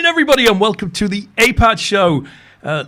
everybody, and welcome to the APAT show.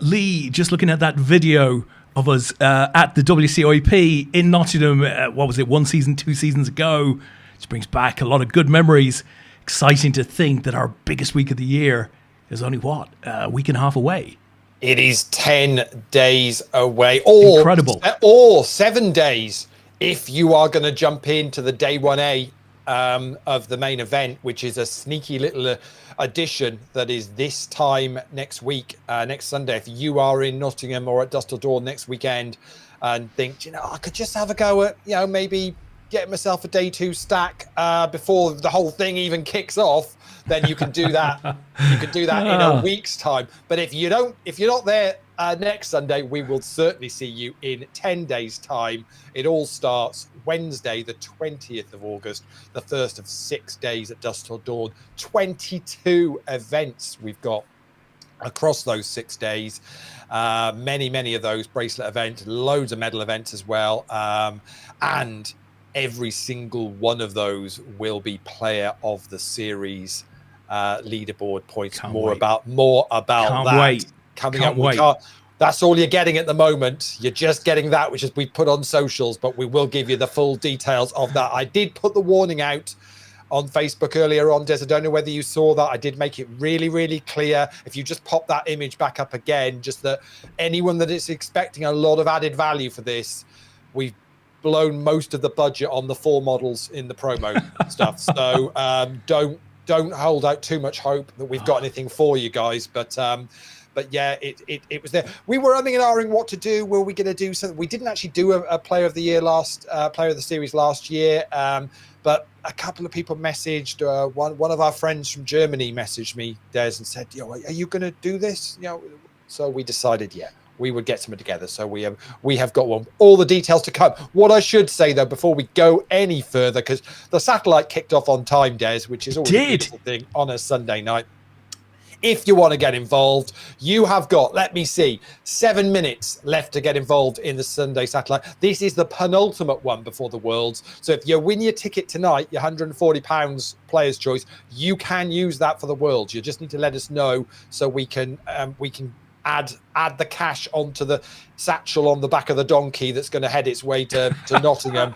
Leigh, just looking at that video of us at the WCOAP in Nottingham, what was it, 1 season, 2 seasons ago, which brings back a lot of good memories. Exciting to think that our biggest week of the year is only, a week and a half away. It is 10 days away. Incredible. Or 7 days if you are going to jump into the day 1A of the main event, which is a sneaky little addition that is this time next week, next Sunday. If you are in Nottingham or at Dusk Till Dawn next weekend and think, I could just have a go at, maybe getting myself a day 2 stack before the whole thing even kicks off, then you can do that. You can do that in a week's time. But if you're not there next Sunday, we will certainly see you in 10 days' time. It all starts Wednesday, the 20th of August, the first of 6 days at Dusk Till Dawn. 22 events we've got across those 6 days. Many of those bracelet events, loads of medal events as well. And every single one of those will be player of the series leaderboard points. More about that coming up. That's all you're getting at the moment. You're just getting that, which is we put on socials, but we will give you the full details of that. I did put the warning out on Facebook earlier on, Des. I don't know whether you saw that. I did make it really clear. If you just pop that image back up again, just that anyone that is expecting a lot of added value for this, we've blown most of the budget on the 4 models in the promo stuff. So don't hold out too much hope that we've got anything for you guys. But yeah, it was there. We were umming and ahhing what to do. Were we going to do something? We didn't actually do a player of the year player of the series last year. But a couple of people messaged. One of our friends from Germany messaged me, Des, and said, are you going to do this? So we decided, we would get something together. So we have got one. All the details to come. What I should say, though, before we go any further, because the satellite kicked off on time, Des, which is always a beautiful thing on a Sunday night. If you want to get involved, you have got, 7 minutes left to get involved in the Sunday satellite. This is the penultimate one before the Worlds. So if you win your ticket tonight, your £140 player's choice, you can use that for the Worlds. You just need to let us know so we can add the cash onto the satchel on the back of the donkey that's going to head its way to Nottingham.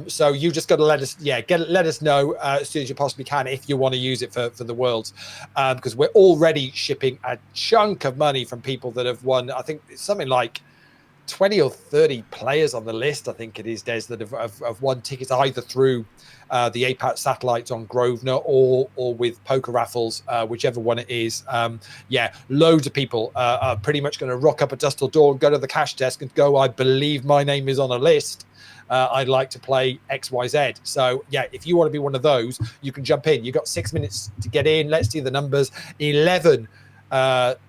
So you just got to let us know as soon as you possibly can if you want to use it for the Worlds, because we're already shipping a chunk of money from people that have won. I think it's something like 20 or 30 players on the list, I think it is, Des, that have won tickets either through the APAT satellites on Grosvenor or with poker raffles, whichever one it is. Loads of people are pretty much going to rock up at Dusk Till Dawn, go to the cash desk and go, I believe my name is on a list. I'd like to play XYZ. So, if you want to be one of those, you can jump in. You've got 6 minutes to get in. Let's see the numbers. 11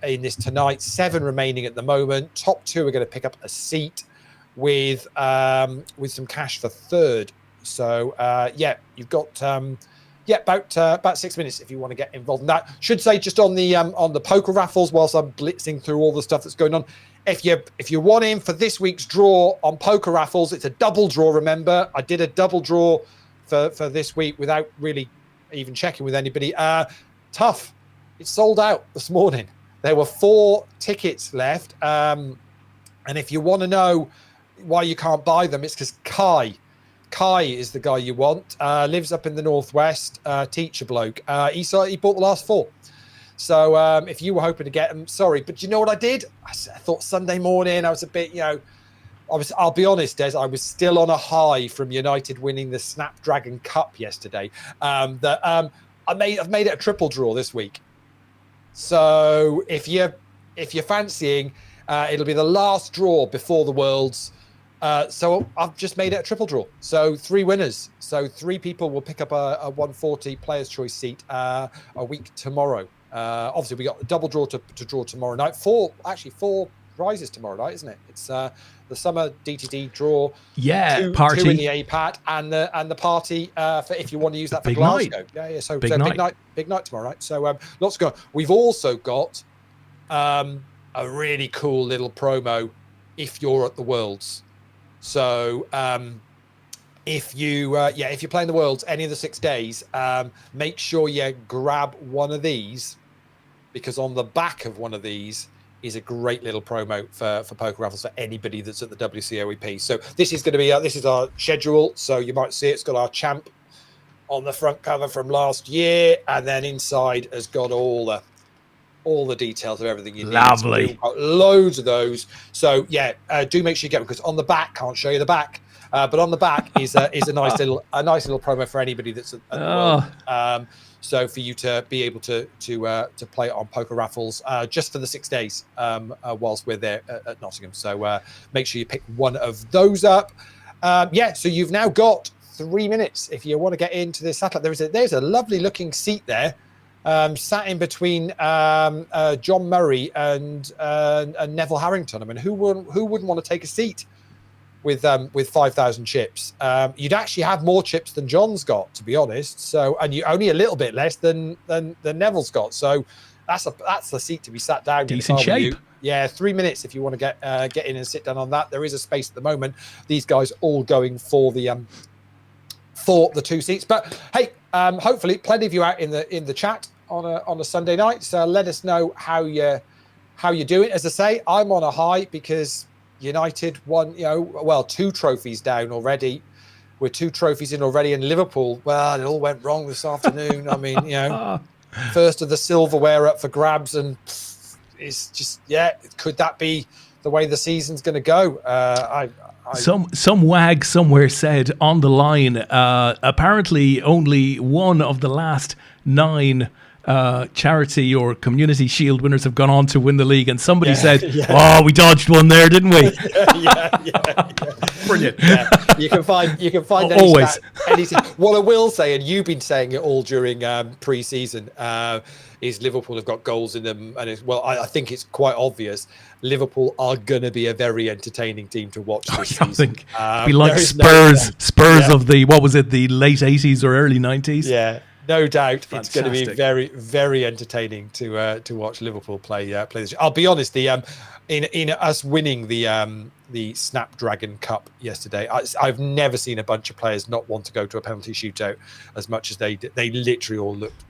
in this tonight, 7 remaining at the moment. Top 2 are going to pick up a seat with some cash for 3rd. So you've got about 6 minutes if you want to get involved in that. Should say just on the poker raffles, whilst I'm blitzing through all the stuff that's going on, if you want in for this week's draw on poker raffles, it's a double draw. Remember, I did a double draw for this week without really even checking with anybody. Tough. It sold out this morning. There were 4 tickets left. And if you want to know why you can't buy them, it's because Kai is the guy you want. Lives up in the northwest, teacher bloke. He bought the last 4. So if you were hoping to get them, sorry. But you know what I did? I thought Sunday morning, I was a bit, I'll be honest, Des, I was still on a high from United winning the Snapdragon Cup yesterday. I've made it a triple draw this week. So if you're fancying, it'll be the last draw before the Worlds. So I've just made it a triple draw. So 3 winners. So 3 people will pick up a 140 player's choice seat a week tomorrow. Obviously, we got a double draw to draw tomorrow night. 4 prizes tomorrow night, isn't it? It's the summer DTD draw. Party 2 in the APAT and the party for if you want to use that for Glasgow. Night. So big night tomorrow night. So lots to go. We've also got a really cool little promo if you're at the Worlds. So if you're playing the Worlds any of the 6 days, make sure you grab one of these because on the back of one of these is a great little promo for poker raffles for anybody that's at the WCOAP. So this is going to be this is our schedule. So you might see it's got our champ on the front cover from last year, and then inside has got all the details of everything you need. Lovely. So we've got loads of those. So yeah, do make sure you get them, because on the back, can't show you the back, but on the back is a nice little promo for anybody that's at the world. So for you to be able to play it on poker raffles just for the 6 days whilst we're there at Nottingham. So make sure you pick one of those up. So you've now got 3 minutes if you want to get into this satellite. There's a lovely looking seat there, sat in between John Murray and Neville Harrington. I mean, who wouldn't want to take a seat with 5,000 chips? You'd actually have more chips than John's got, to be honest. So, and you only a little bit less than Neville's got. So that's the seat to be sat down. Decent shape. Yeah, 3 minutes if you want to get in and sit down on that. There is a space at the moment. These guys all going for the 2 seats. But hey, hopefully plenty of you out in the chat on a Sunday night. So let us know how you do it. As I say, I'm on a high because United won, 2 trophies down already. We're 2 trophies in already, and Liverpool, well, it all went wrong this afternoon. I mean, first of the silverware up for grabs, and it's just, could that be the way the season's going to go? Some wag somewhere said on the line, apparently only one of the last 9 charity or community shield winners have gone on to win the league, and somebody said, "Oh, we dodged one there, didn't we?" Brilliant. You can find always anything. What I will say, and you've been saying it all during pre-season, is Liverpool have got goals in them, and I think it's quite obvious. Liverpool are going to be a very entertaining team to watch this season. Be like Spurs of the the late 80s or early 90s. Yeah. No doubt. Fantastic. It's going to be very, very entertaining to watch Liverpool play this. I'll be honest, in us winning the Snapdragon Cup yesterday, I've never seen a bunch of players not want to go to a penalty shootout as much as they did. They literally all looked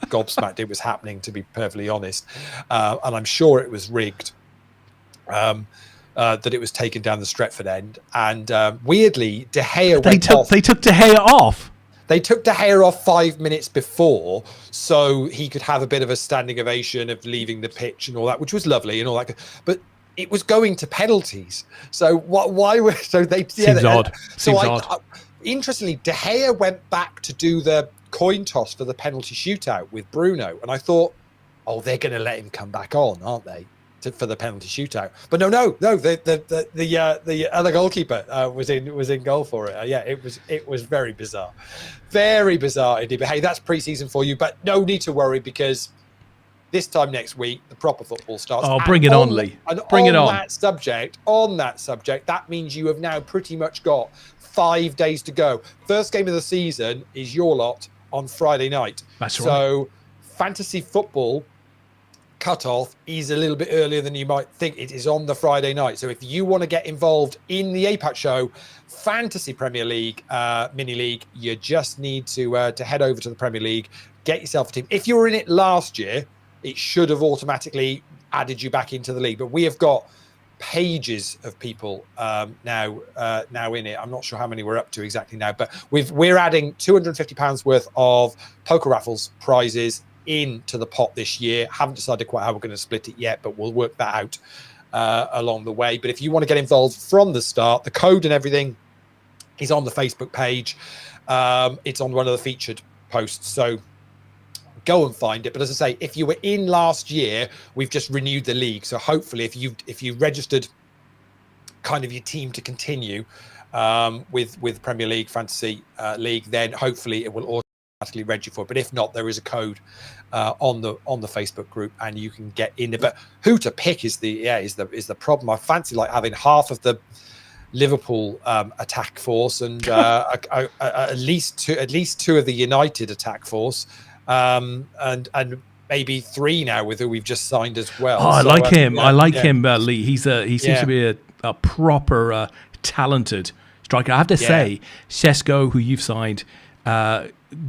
gobsmacked it was happening, to be perfectly honest, and I'm sure it was rigged. That it was taken down the Stretford end, and weirdly, De Gea They took De Gea off. They took De Gea off 5 minutes before, so he could have a bit of a standing ovation of leaving the pitch and all that, which was lovely and all that. But it was going to penalties. So why were they? Seems odd. Seems odd. Interestingly, De Gea went back to do the coin toss for the penalty shootout with Bruno, and I thought, oh, they're going to let him come back on, aren't they? For the penalty shootout, but no. The other goalkeeper was in goal for it. It was very bizarre indeed. But hey, that's pre-season for you. But no need to worry, because this time next week the proper football starts. Oh, bring it on, Lee. Bring it on. On that subject, that means you have now pretty much got 5 days to go. First game of the season is your lot on Friday night. That's right. So fantasy football cutoff is a little bit earlier than you might think. It is on the Friday night. So if you want to get involved in the APAT show, Fantasy Premier League mini league, you just need to head over to the Premier League, get yourself a team. If you were in it last year, it should have automatically added you back into the league. But we have got pages of people now in it. I'm not sure how many we're up to exactly now, but we're adding £250 worth of poker raffles prizes into the pot this year. Haven't decided quite how we're going to split it yet, but we'll work that out along the way. But if you want to get involved from the start, the code and everything is on the Facebook page. It's on one of the featured posts, so go and find it. But as I say, if you were in last year, we've just renewed the league, so hopefully if you registered kind of your team to continue with Premier League Fantasy League, then hopefully it will automatically reg you for it. But if not, there is a code on the Facebook group, and you can get in there. But who to pick is the problem. I fancy like having half of the Liverpool attack force and at least two of the United attack force, and maybe 3 now with who we've just signed as well. I like him. I like him, Lee. He seems to be a proper talented striker. I have to say, Sesko, who you've signed,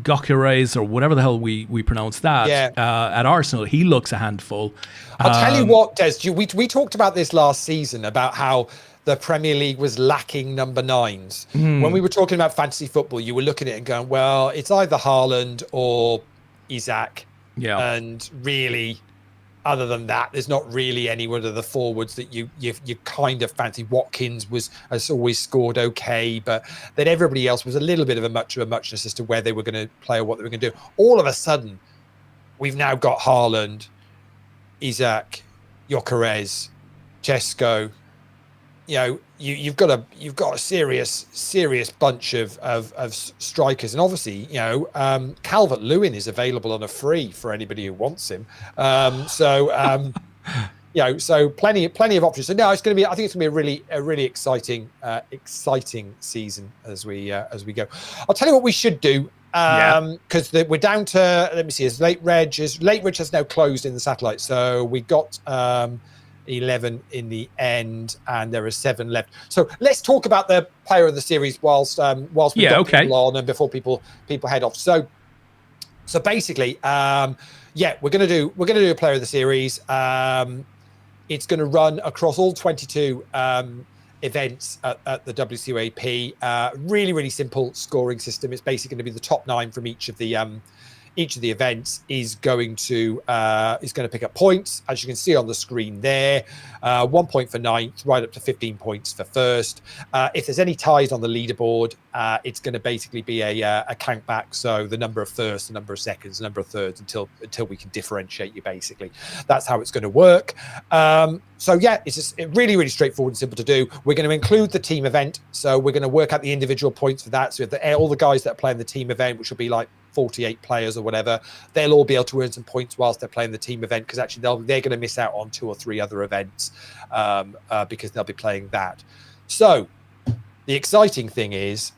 Gyökeres, or whatever the hell we pronounce that, at Arsenal. He looks a handful. I'll tell you what, Des, we talked about this last season, about how the Premier League was lacking number 9s. When we were talking about fantasy football, you were looking at it and going, well, it's either Haaland or Isaac. Yeah. And really, other than that, there's not really any one of the forwards that you kind of fancy. Watkins has always scored okay, but then everybody else was a little bit of a muchness as to where they were going to play or what they were going to do. All of a sudden, we've now got Haaland, Isaac, Gyökeres, Chesko. You know, you've got a serious bunch of strikers, and obviously, you know, Calvert-Lewin is available on a free for anybody who wants him. You know, so plenty of options. So no, it's going to be. I think it's going to be a really exciting season as we go. I'll tell you what we should do. Because we're down to, let me see, Late Reg has now closed in the satellite, so we got 11 in the end, and there are 7 left. So let's talk about the player of the series whilst we got people on, and before people head off. So basically, we're gonna do a player of the series. It's going to run across all 22 events at the WCOAP. Really simple scoring system. It's basically going to be the top 9 from each of the events is going to pick up points, as you can see on the screen there. 1 point for 9th, right up to 15 points for 1st. If there's any ties on the leaderboard, it's going to basically be a count back. So the number of firsts, the number of seconds, the number of thirds, until we can differentiate you. Basically, that's how it's going to work. It's just really straightforward and simple to do. We're going to include the team event, so we're going to work out the individual points for that. So all the guys that play in the team event, which will be like 48 players or whatever, they'll all be able to earn some points whilst they're playing the team event, because actually they're going to miss out on 2 or 3 other events because they'll be playing that. So the exciting thing is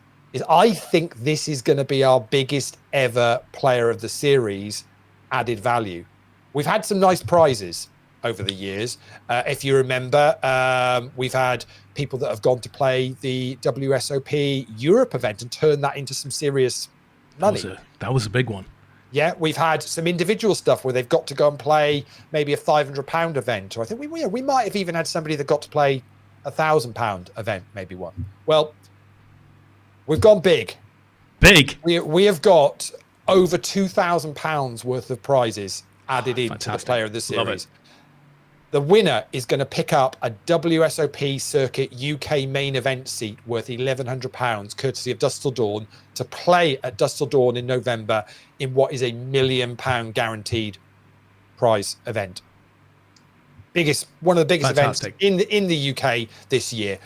I think this is going to be our biggest ever player of the series added value. We've had some nice prizes over the years. If you remember, we've had people that have gone to play the WSOP Europe event and turn that into some serious money. That was a big one. Yeah, we've had some individual stuff where they've got to go and play maybe a £500 event, or I think we might have even had somebody that got to play £1,000 event, maybe one. Well, we've gone big. We have got over £2,000 worth of prizes added into the player of the series. Love it. The winner is going to pick up a WSOP Circuit UK main event seat worth £1,100, courtesy of Dustle Dawn, to play at Dustle Dawn in November in what is a £1 million guaranteed prize event. One of the biggest events in the UK this year.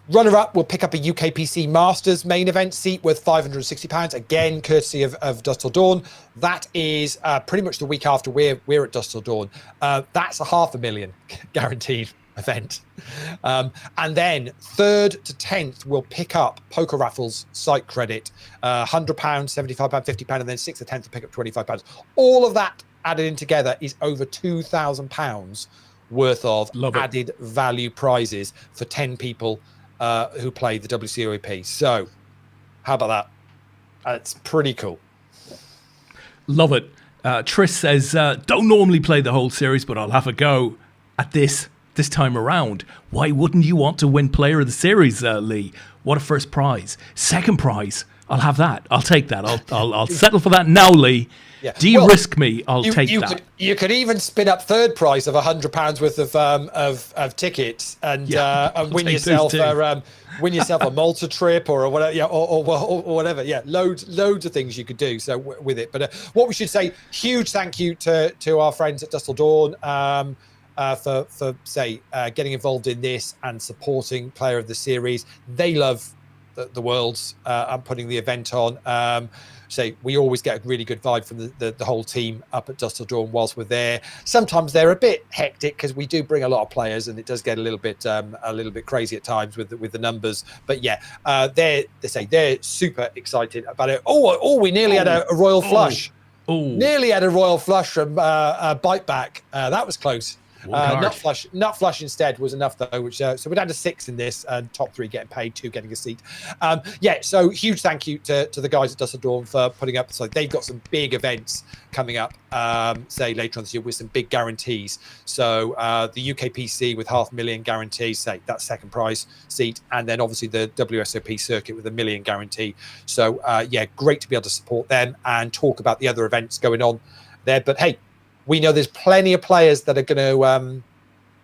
Runner-up will pick up a UKPC Masters main event seat worth £560, again courtesy of Dustle Dawn. That is pretty much the week after we're at Dustle Dawn. That's a £500,000 guaranteed event. And then 3rd to 10th will pick up Poker Raffles site credit, £100, £75, £50, and then 6th to 10th to pick up £25. All of that added in together is over £2,000 worth of added value prizes for 10 people who play the WCOAP. So how about that? It's pretty cool. Love it. Trish says, don't normally play the whole series, but I'll have a go at this time around. Why wouldn't you want to win player of the series, Lee? What a first prize. Second prize, I'll have that. I'll take that. I'll settle for that now, Lee. Yeah. De-risk me. I'll take that. You could even spin up third prize of £100 worth of tickets and win yourself a Malta trip or whatever, or whatever. Yeah, loads of things you could do. So with it, but what we should say, huge thank you to our friends at Dustle Dawn for getting involved in this and supporting player of the series. They love the Worlds and putting the event on. We always get a really good vibe from the whole team up at Dustle Dawn whilst we're there. Sometimes they're a bit hectic because we do bring a lot of players and it does get a little bit crazy at times with the numbers. But yeah, they're super excited about it. We nearly had a royal flush. Nearly had a royal flush from Bite Back. That was close. Card. Nut flush instead was enough though, which so we're down to 6 in this, and top 3 getting paid, 2 getting a seat. So huge thank you to the guys at Dusseldorf for putting up. So they've got some big events coming up, say later on this year with some big guarantees. So the UKPC with $500,000 guarantee, say that's second prize seat, and then obviously the WSOP circuit with $1 million guarantee. So great to be able to support them and talk about the other events going on there. But hey, we know there's plenty of players that are going to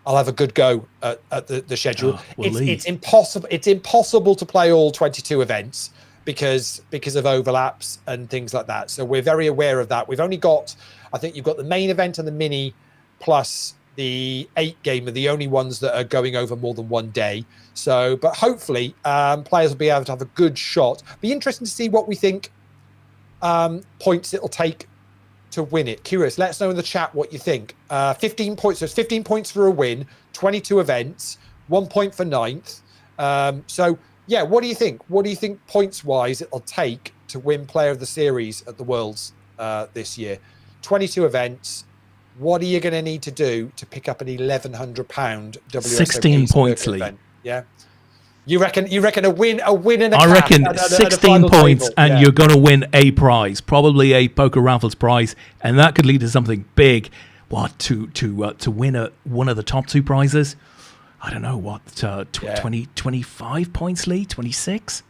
I'll have a good go at the schedule. It's impossible to play all 22 events because of overlaps and things like that. So we're very aware of that. We've only got, I think you've got the main event and the mini plus the 8 game are the only ones that are going over more than one day. So, but hopefully players will be able to have a good shot. Be interesting to see what we think points it'll take to win it. Curious, let us know in the chat what you think. 15 points. So it's 15 points for a win, 22 events, 1 point for 9th. What do you think? What do you think points wise it'll take to win player of the series at the Worlds this year? 22 events. What are you going to need to do to pick up an £1,100 WSOP 16 points, Lee. event? Yeah. You reckon a win and a I cap reckon and 16 points table. and you're going to win a prize, probably a poker raffles prize, and that could lead to something big. What, to win one of the top 2 prizes? I don't know, what, 20, 25 points, Lee? 26?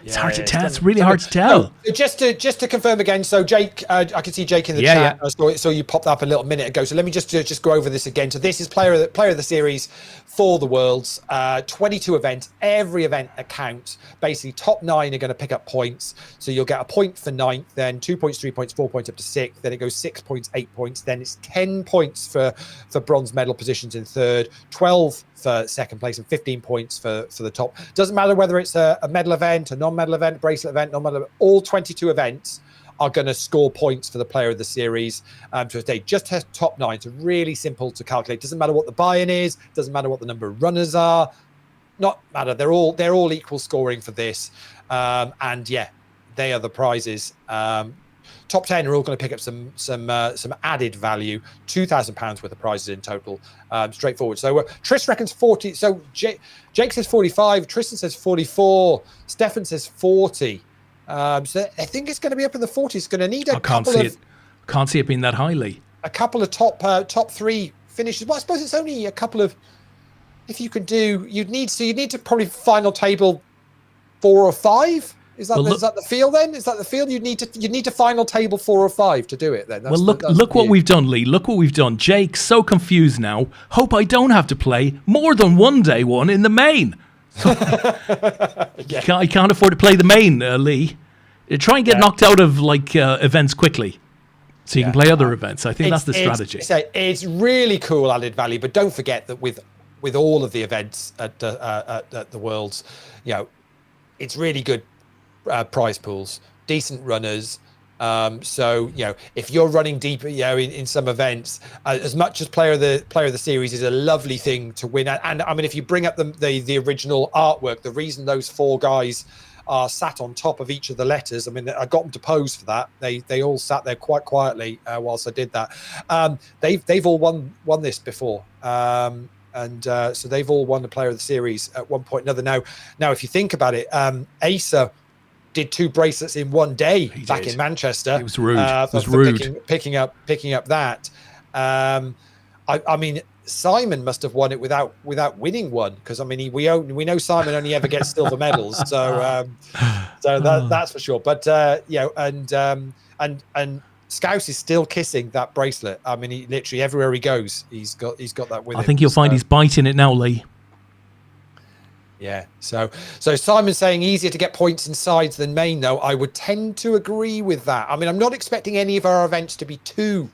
It's hard to tell. It's really hard to tell. So just to confirm again, so Jake, I can see Jake in the chat. Yeah. So you popped up a little minute ago. So let me just go over this again. So this is player of the series for the Worlds. 22 events. Every event accounts. Basically, top 9 are going to pick up points. So you'll get a point for 9th, then 2 points, 3 points, 4 points up to 6th. Then it goes 6 points, 8 points. Then it's 10 points for bronze medal positions in 3rd, 12 for 2nd place, and 15 points for the top. Doesn't matter whether it's a medal event, a non-medal event, bracelet event, non-medal event. All 22 events are going to score points for the player of the series. So they just have top 9. So really simple to calculate. Doesn't matter what the buy-in is. Doesn't matter what the number of runners are. Not matter. They're all equal scoring for this. They are the prizes. Top 10 are all going to pick up some added value, £2,000 worth of prizes in total. Straightforward. So Tris reckons 40. So Jake says 45. Tristan says 44. Stefan says 40. So I think it's going to be up in the 40s. It's going to need Can't see it being that highly. A couple of top 3 finishes. Well, I suppose it's only a couple of. If you could do, you'd need to probably final table 4 or 5. Is that the field then? Is that the field? You'd need to final table 4 or 5 to do it then. Look what we've done, Lee. Look what we've done. Jake's so confused now. Hope I don't have to play more than one day one in the main. I can't afford to play the main, Lee. Try and get knocked out of events quickly, so you can play other events. I think that's the strategy. It's really cool added value, but don't forget that with all of the events at the Worlds, it's really good. Prize pools, decent runners. If you're running deeper, in some events, as much as player of the series is a lovely thing to win. And I mean, if you bring up the original artwork, the reason those 4 guys are sat on top of each of the letters, I mean, I got them to pose for that. They all sat there quite quietly whilst I did that. They've all won this before. So they've all won the player of the series at one point or another. Now, if you think about it, Asa did 2 bracelets in one day back in Manchester. It was rude. Picking up that. I mean, Simon must have won it without winning one, because I mean we know Simon only ever gets silver medals. So that's for sure. But and Scouse is still kissing that bracelet. I mean, he literally everywhere he goes, he's got that with him. I think you'll find he's biting it now, Lee. Yeah, so Simon's saying easier to get points in sides than main, though. I would tend to agree with that. I mean, I'm not expecting any of our events to be too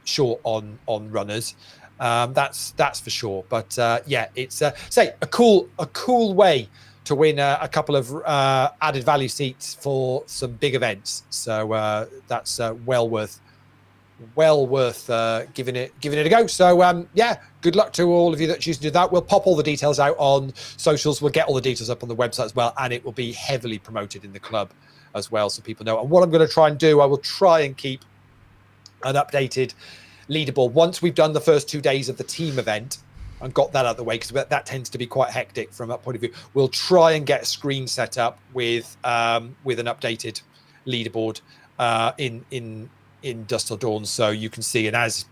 short on runners. That's for sure. But it's a cool way to win a couple of added value seats for some big events. So that's well worth giving it a go. So good luck to all of you that choose to do that. We'll pop all the details out on socials. We'll get all the details up on the website as well, and it will be heavily promoted in the club as well, so people know. And what I'm going to try and do, I will try and keep an updated leaderboard once we've done the first 2 days of the team event and got that out of the way, because that tends to be quite hectic from that point of view. We'll try and get a screen set up with an updated leaderboard in Dusk Till Dawn, so you can see. And as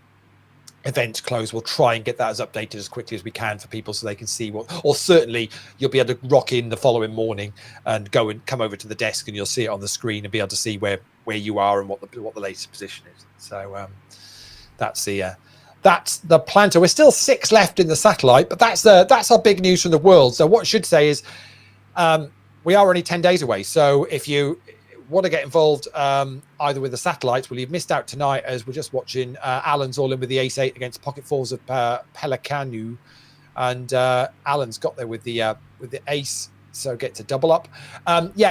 events close, we'll try and get that as updated as quickly as we can for people, so they can see what. Or certainly, you'll be able to rock in the following morning and go and come over to the desk, and you'll see it on the screen and be able to see where you are and what the latest position is. So that's the plan. So we're still 6 left in the satellite, but that's our big news from the world. So what I should say is we are only 10 days away. So if you want to get involved either with the satellites, well, you've missed out tonight, as we're just watching Alan's all in with the ace-8 against pocket fours of Pelicanu, and Alan's got there with the ace, so get to double up.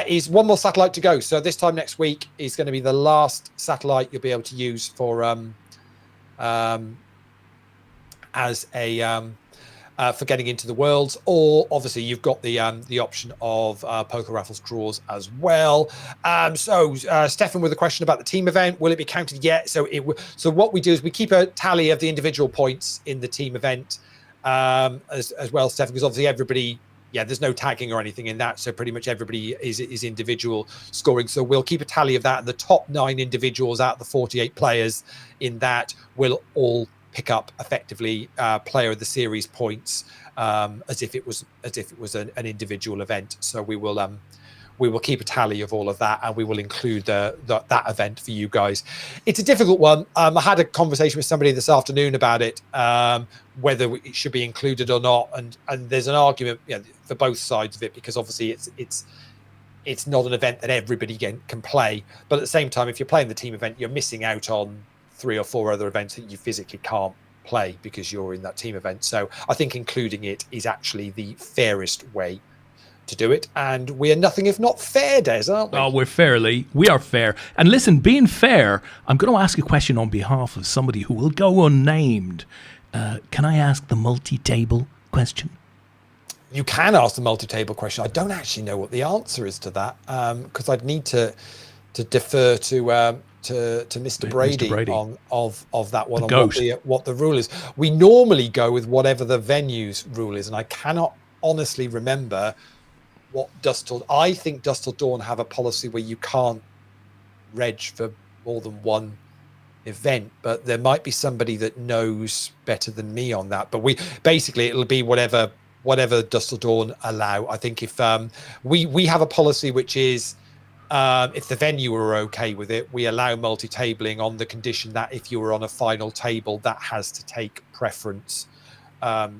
Is one more satellite to go. So this time next week is going to be the last satellite you'll be able to use for as a for getting into the worlds, or obviously you've got the option of poker raffles draws as well. So Stefan with a question about the team event, will it be counted yet? So what we do is we keep a tally of the individual points in the team event as well, Stefan, because obviously everybody, there's no tagging or anything in that, so pretty much everybody is individual scoring. So we'll keep a tally of that, and the top 9 individuals out of the 48 players in that will all pick up effectively player of the series points, as if it was an individual event. So we will keep a tally of all of that, and we will include that event for you guys. It's a difficult one. I had a conversation with somebody this afternoon about it, whether it should be included or not, and there's an argument for both sides of it, because obviously it's not an event that everybody can play, but at the same time, if you're playing the team event, you're missing out on 3 or 4 other events that you physically can't play because you're in that team event. So I think including it is actually the fairest way to do it, and we are nothing if not fair, Des, aren't we? Oh, we are fair. And listen, being fair, I'm going to ask a question on behalf of somebody who will go unnamed. Can I ask the multi-table question? You can ask the multi-table question. I don't actually know what the answer is to that, because I'd need to defer to Mr. Brady, of that one, on what the rule is. We normally go with whatever the venue's rule is, and I cannot honestly remember what I think Dusk Till Dawn have a policy where you can't reg for more than one event, but there might be somebody that knows better than me on that. But it'll be whatever Dusk Till Dawn allow. I think if we have a policy which is, if the venue are okay with it, we allow multi-tabling on the condition that if you were on a final table, that has to take preference,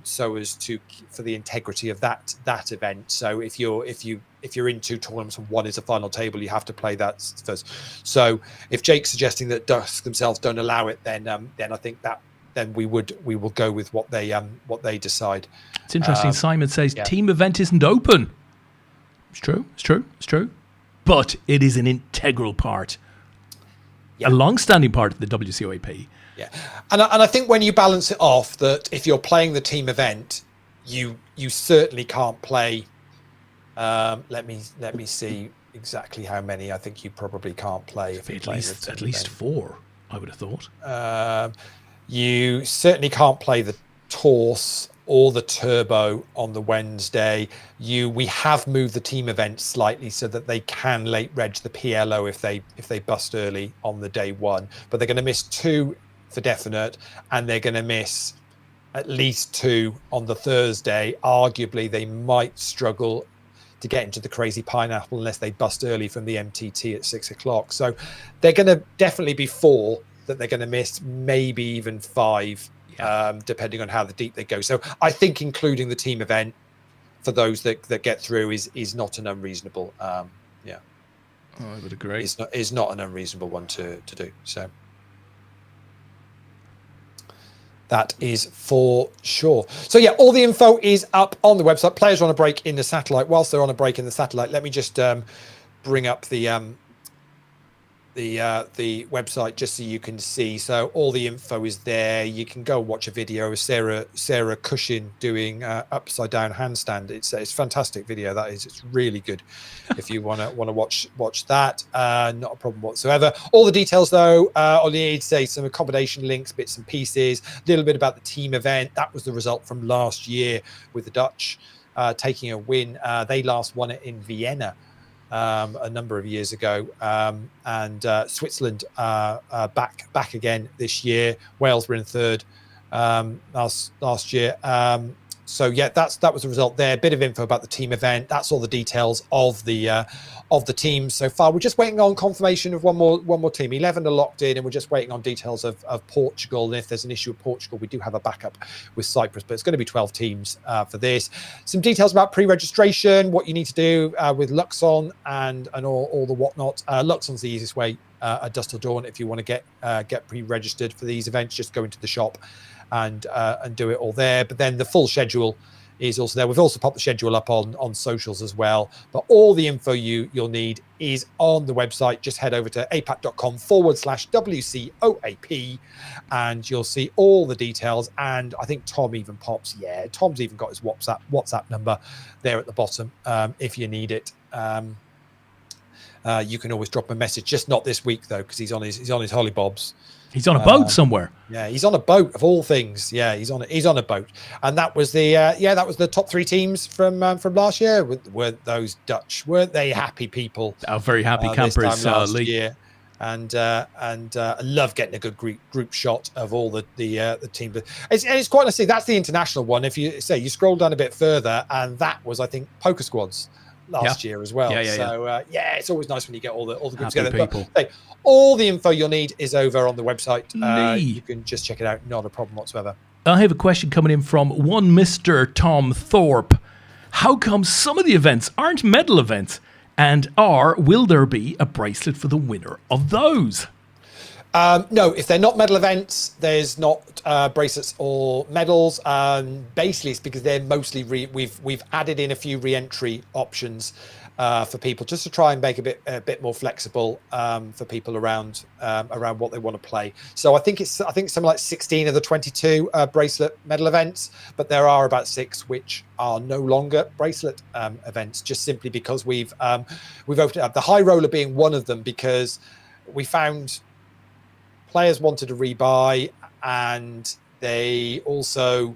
so as to for the integrity of that event. So if you're in 2 tournaments and one is a final table, you have to play that first. So if Jake's suggesting that Dusk themselves don't allow it, then I think that then we will go with what they decide. It's interesting. Simon says team event isn't open. It's true. But it is an integral part, a long-standing part of the WCOAP. Yeah, and I think when you balance it off, that if you're playing the team event, you certainly can't play. Let me see exactly how many. I think you probably can't play if at least 4. I would have thought. You certainly can't play the Torse or the Turbo on the Wednesday. We have moved the team event slightly so that they can late reg the PLO if they bust early on the day 1, but they're going to miss 2 for definite, and they're going to miss at least 2 on the Thursday. Arguably, they might struggle to get into the Crazy Pineapple unless they bust early from the MTT at 6 o'clock. So they're going to definitely be 4 that they're going to miss, maybe even 5. Depending on how deep they go. So I think including the team event for those that get through is not an unreasonable. I would agree. Is not an unreasonable one to do. So that is for sure. So all the info is up on the website. Players are on a break in the satellite. Whilst they're on a break in the satellite, let me just bring up the the website just so you can see. So all the info is there. You can go watch a video of Sarah Cushing doing upside down handstand. It's a fantastic video. That is, it's really good. If you want to watch that, not a problem whatsoever. All the details though, all you need to say some accommodation links, bits and pieces, a little bit about the team event. That was the result from last year with the Dutch taking a win. They last won it in Vienna a number of years ago, and Switzerland back again this year. Wales were in third last year. So yeah, that was the result there. Bit of info about the team event. That's all the details of the teams so far. We're just waiting on confirmation of one more team. 11 are locked in, and we're just waiting on details of Portugal. And if there's an issue with Portugal, we do have a backup with Cyprus, but it's going to be 12 teams for this. Some details about pre-registration, what you need to do with Luxon and all the whatnot. Luxon's the easiest way at Dusk Till Dawn. If you want to get pre-registered for these events, just go into the shop and do it all there. But then the full schedule is also there. We've also popped the schedule up on socials as well. But all the info you'll need is on the website. Just head over to apat.com/WCOAP and you'll see all the details. And I think Tom even pops. Yeah, Tom's even got his WhatsApp number there at the bottom if you need it. You can always drop a message. Just not this week though, because he's on his hollybobs. He's on a boat somewhere. Yeah, he's on a boat of all things. Yeah, he's on a boat, and that was the top three teams from last year. Were those Dutch? Weren't they happy people? Oh, very happy campers, Leigh. Year. And I love getting a good group shot of all the team. It's quite nice to see. That's the international one. If you scroll down a bit further, and that was, I think, poker squads last year as well. So it's always nice when you get all the groups happy together. People. But, all the info you'll need is over on the website. Leigh. You can just check it out. Not a problem whatsoever. I have a question coming in from one Mr. Tom Thorpe. How come some of the events aren't medal events? And will there be a bracelet for the winner of those? No, if they're not medal events, there's not bracelets or medals. Basically, it's because they're mostly we've added in a few re-entry options for people just to try and make a bit more flexible for people around what they want to play. So I think something like 16 of the 22 bracelet medal events, but there are about 6 which are no longer bracelet events, just simply because we've opened it up. The high roller being one of them, because we found players wanted to rebuy, and they also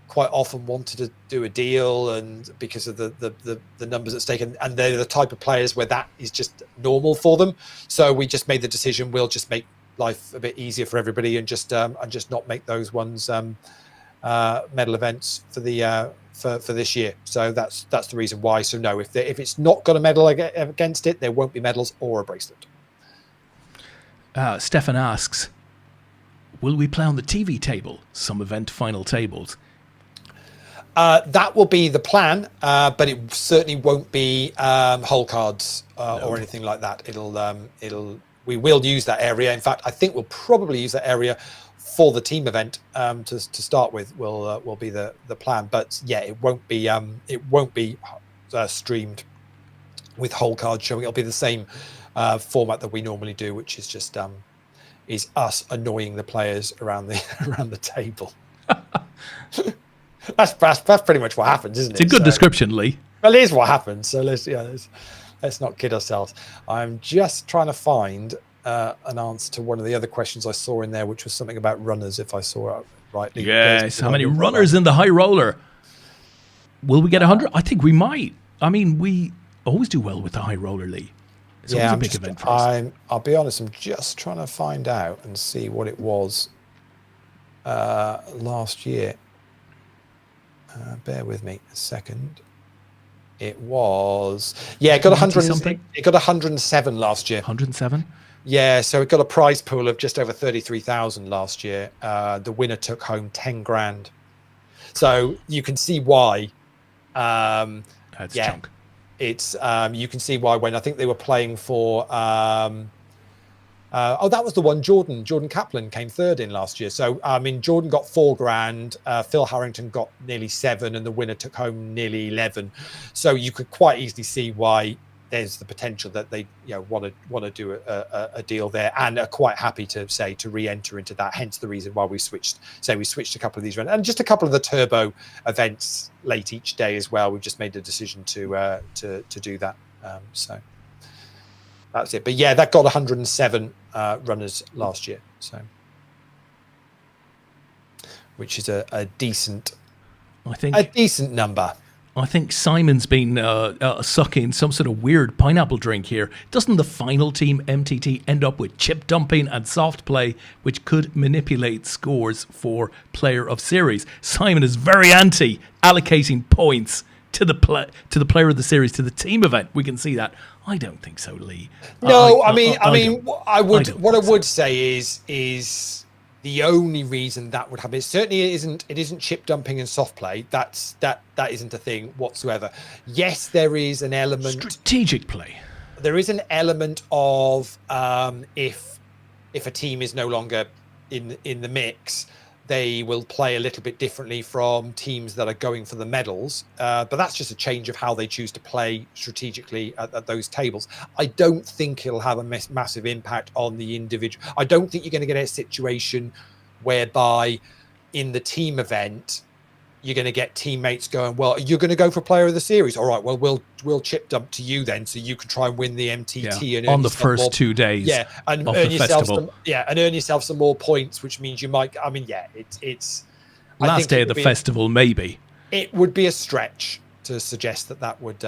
quite often wanted to do a deal, and because of the numbers at stake, and they're the type of players where that is just normal for them. So we just made the decision, we'll just make life a bit easier for everybody and just not make those ones medal events for the for this year. So that's the reason why. So no, if it's not got a medal against it, there won't be medals or a bracelet. Stefan asks, will we play on the TV table, some event final tables? That will be the plan, but it certainly won't be hole cards or anything like that. We will use that area. In fact, I think we'll probably use that area for the team event to start with. Will be the plan. But yeah, it won't be streamed with hole cards showing. It'll be the same format that we normally do, which is just is us annoying the players around the table. That's pretty much what happens, isn't it? It's a good description, Leigh. Well, it is what happens. So let's not kid ourselves. I'm just trying to find an answer to one of the other questions I saw in there, which was something about runners, if I saw it rightly. Yes. How many runners in the high roller? Will we get 100? I think we might. I mean, we always do well with the high roller, Leigh. It's always a big event for us. I'll be honest. I'm just trying to find out and see what it was last year. Bear with me a second. It was it got 100 something. It got 107 last year. 107. Yeah, so it got a prize pool of just over 33,000 last year. The winner took home 10 grand. So you can see why. That's chunk. It's you can see why when I think they were playing for. That was the one. Jordan Kaplan came third in last year. So I mean, Jordan got 4 grand. Phil Harrington got nearly 7, and the winner took home nearly 11. So you could quite easily see why there's the potential that they want to do a deal there, and are quite happy to re-enter into that. Hence the reason why we switched a couple of these and just a couple of the turbo events late each day as well. We've just made the decision to do that. So that's it. But yeah, that got 107 runners last year, so which is a decent number. I think Simon's been sucking some sort of weird pineapple drink here. Doesn't the final team MTT end up with chip dumping and soft play, which could manipulate scores for player of series? Simon is very anti allocating points to the player of the series, to the team event. We can see that. I don't think so, Leigh. No, I would say is the only reason that would happen. It certainly isn't chip dumping and soft play. That isn't a thing whatsoever. Yes, there is an element strategic play. There is an element of if a team is no longer in the mix, they will play a little bit differently from teams that are going for the medals. But that's just a change of how they choose to play strategically at those tables. I don't think it'll have a massive impact on the individual. I don't think you're going to get a situation whereby in the team event, you're going to get teammates going, well, you're going to go for player of the series. All right, well, we'll chip dump to you then, so you can try and win the MTT and on the first 2 days. And earn yourself some more points, which means you might. I mean, it's last day of the festival, maybe. It would be a stretch to suggest that would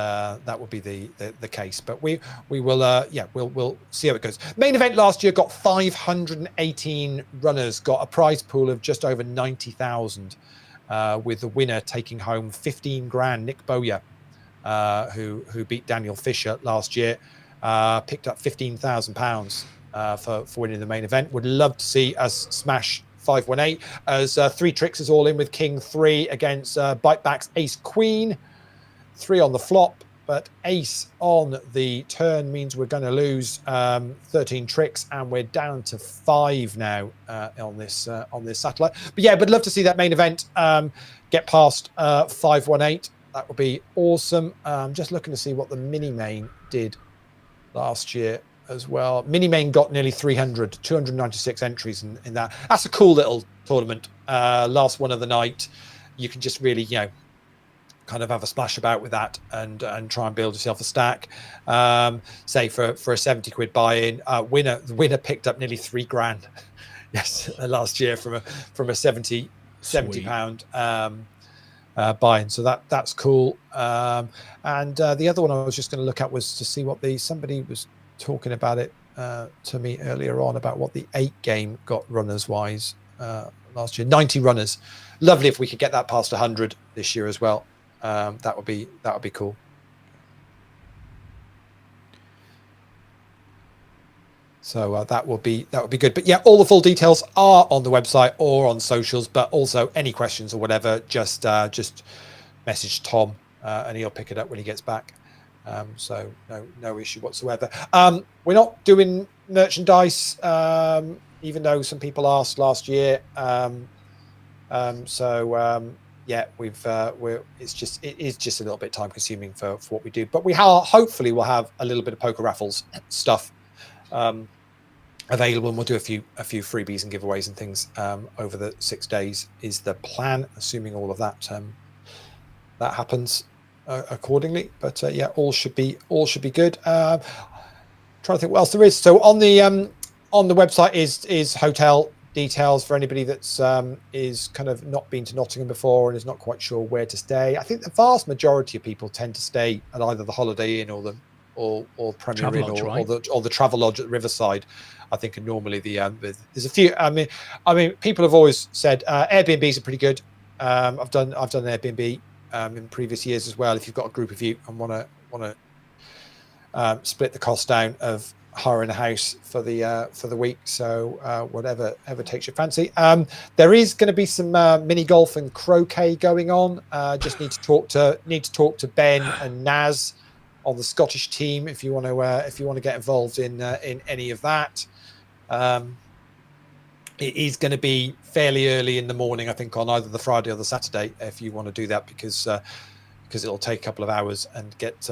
be the case, but we will we'll see how it goes. Main event last year got 518 runners, got a prize pool of just over 90,000. With the winner taking home 15 grand. Nick Bowyer, who beat Daniel Fisher last year, picked up £15,000 for winning the main event. Would love to see us smash 518 as 3 tricks is all in with King 3 against Biteback's Ace Queen. 3 on the flop, but Ace on the turn means we're going to lose 13 tricks, and we're down to 5 now on this satellite. But yeah, would love to see that main event get past 518. That would be awesome. Just looking to see what the mini main did last year as well. Mini main got nearly 296 entries in that. That's a cool little tournament. Last one of the night. You can just really, kind of have a splash about with that and try and build yourself a stack. Say for a 70 quid buy-in, the winner picked up nearly 3 grand. Yes, last year from a 70 pound buy-in. So that's cool. And the other one I was just going to look at was to see what somebody was talking about it to me earlier on about what the 8 game got runners wise last year. 90 runners. Lovely if we could get that past 100 this year as well. That would be cool. So that would be good. But yeah, all the full details are on the website or on socials. But also any questions or whatever, just message Tom and he'll pick it up when he gets back. So no issue whatsoever. We're not doing merchandise, even though some people asked last year. Yeah, it is just a little bit time consuming for what we do, but hopefully we'll have a little bit of poker raffles stuff available, and we'll do a few freebies and giveaways and things over the 6 days is the plan, assuming all of that happens accordingly. But yeah, all should be good. Trying to think what else there is. So on the website is hotel details for anybody that's is kind of not been to Nottingham before and is not quite sure where to stay. I think the vast majority of people tend to stay at either the Holiday Inn or the Premier Inn or the Travel Lodge at Riverside. I think are normally there's a few. I mean, people have always said Airbnbs are pretty good. I've done Airbnb in previous years as well. If you've got a group of you and want to split the cost down of hiring a house for the week, so whatever takes your fancy. There is going to be some mini golf and croquet going on. Just need to talk to Ben and Naz on the Scottish team if you want to get involved in any of that. It is going to be fairly early in the morning, I think, on either the Friday or the Saturday if you want to do that, because it'll take a couple of hours and get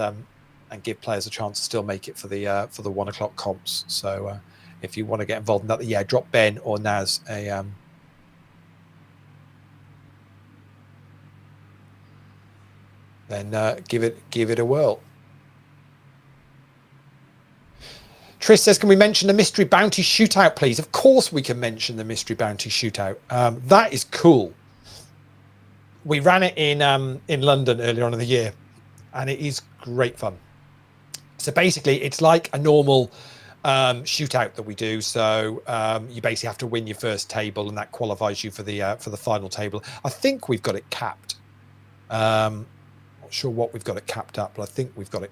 give players a chance to still make it for the 1 o'clock comps. So if you want to get involved in that, yeah, drop Ben or Naz then give it a whirl. Tris says, can we mention the mystery bounty shootout, please? Of course we can mention the mystery bounty shootout. That is cool. We ran it in London earlier on in the year, and it is great fun. So basically, it's like a normal shootout that we do. So you basically have to win your first table, and that qualifies you for the final table. I think we've got it capped. Not sure what we've got it capped at, but I think we've got it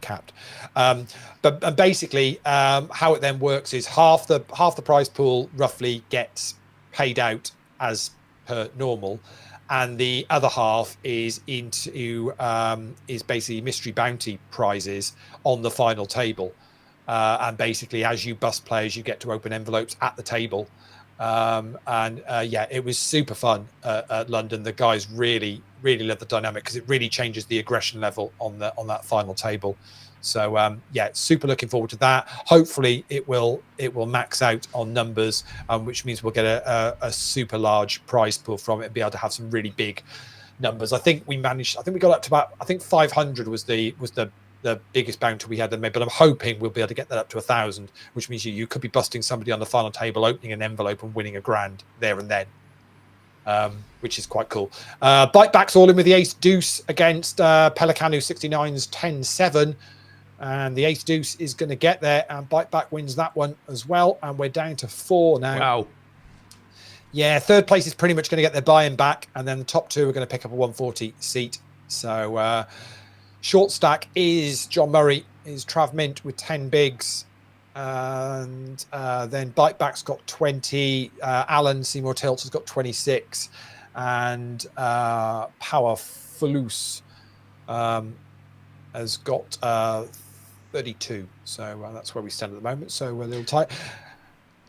capped. But basically, how it then works is half the prize pool roughly gets paid out as per normal, and the other half is basically mystery bounty prizes on the final table. And basically, as you bust players, you get to open envelopes at the table. Yeah, it was super fun at London. The guys really love the dynamic because it really changes the aggression level on that final table. So yeah, super looking forward to that. Hopefully it will max out on numbers, which means we'll get a super large prize pool from it and be able to have some really big numbers. I think we got up to about 500 was the biggest bounty we had made, but I'm hoping we'll be able to get that up to 1,000, which means you could be busting somebody on the final table, opening an envelope and winning $1,000 there and then, which is quite cool. Bite backs all in with the ace deuce against Pelicano 69's 10-7, and the ace deuce is going to get there, and bite back wins that one as well, and we're down to 4 now. Wow. Yeah, third place is pretty much going to get their buy-in back, and then the top 2 are going to pick up a 140 seat. So short stack is John Murray, is Trav Mint with 10 bigs, and then bite back's got 20. Alan Seymour Tilts has got 26, and Powerfulous has got 32. So that's where we stand at the moment. So we're a little tight.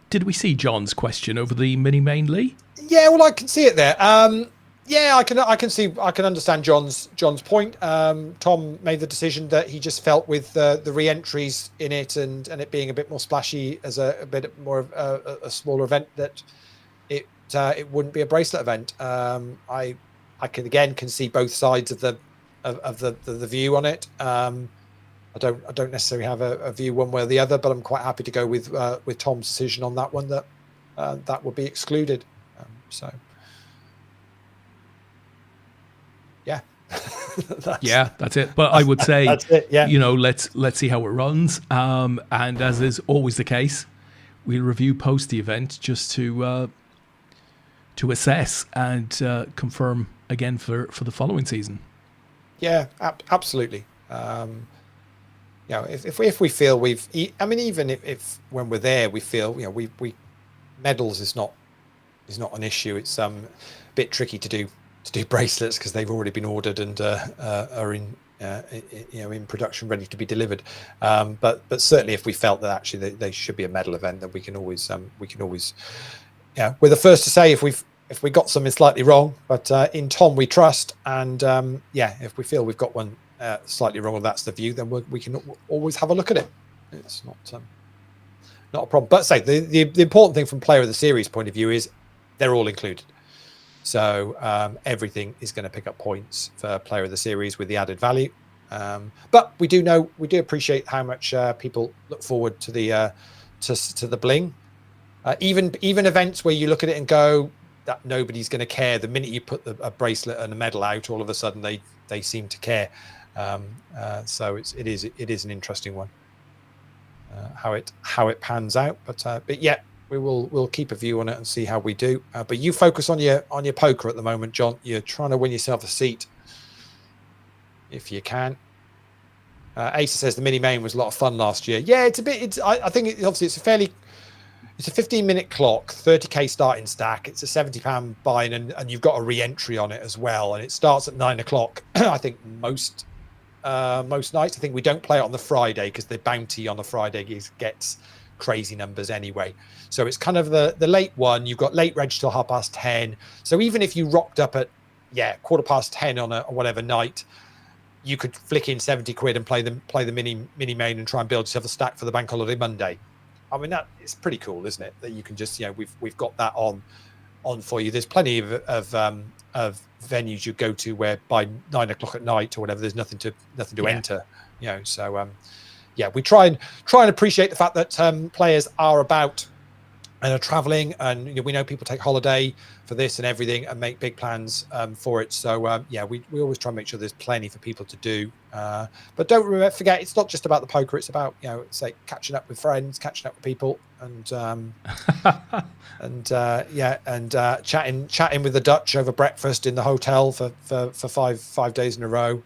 Did we see John's question over the mini main, Lee? Yeah, well, I can see it there. Yeah, I can understand John's point. Tom made the decision that he just felt with the re-entries in it and it being a bit more splashy as a bit more of a smaller event, that it wouldn't be a bracelet event. I can see both sides of the view on it. I don't necessarily have a view one way or the other, but I'm quite happy to go with Tom's decision on that one, that that would be excluded. So. Yeah. That's it. But I would say, that's it, yeah. Let's see how it runs. And as is always the case, we'll review post the event just to assess and confirm again for the following season. Yeah, absolutely. If we feel even if when we're there we feel we medals is not an issue. It's a bit tricky to do bracelets because they've already been ordered and are in production, ready to be delivered. But certainly, if we felt that actually they should be a medal event, then we can always we're the first to say if we got something slightly wrong. But in Tom we trust, and if we feel we've got one slightly wrong, and that's the view, then we can always have a look at it. It's not a problem. But say the important thing from player of the series point of view is they're all included. So everything is going to pick up points for player of the series with the added value. But we do appreciate how much people look forward to the bling. Even events where you look at it and go that nobody's going to care, the minute you put a bracelet and a medal out, all of a sudden they seem to care. So it is an interesting one, how it pans out. But yeah. We'll keep a view on it and see how we do. But you focus on your poker at the moment, John. You're trying to win yourself a seat if you can. Asa says the mini main was a lot of fun last year. Yeah, I think obviously it's a 15-minute clock, 30k starting stack. It's a £70 buy-in, and you've got a re-entry on it as well. And it starts at 9 o'clock. I think most nights. I think we don't play it on the Friday because the bounty on the Friday gets crazy numbers anyway. So it's kind of the late one. You've got late reg till 10:30. So even if you rocked up at 10:15 on a whatever night, you could flick in 70 quid and play the mini main and try and build yourself a stack for the bank holiday Monday. I mean, that it's pretty cool, isn't it? That you can just, we've got that on for you. There's plenty of venues you go to where by 9 o'clock at night or whatever, there's nothing to enter. So we try and appreciate the fact that players are about and are traveling, and we know people take holiday for this and everything and make big plans for it. So we always try and make sure there's plenty for people to do. But don't forget, it's not just about the poker. It's about it's like catching up with friends, catching up with people, and chatting with the Dutch over breakfast in the hotel for 5 days in a row.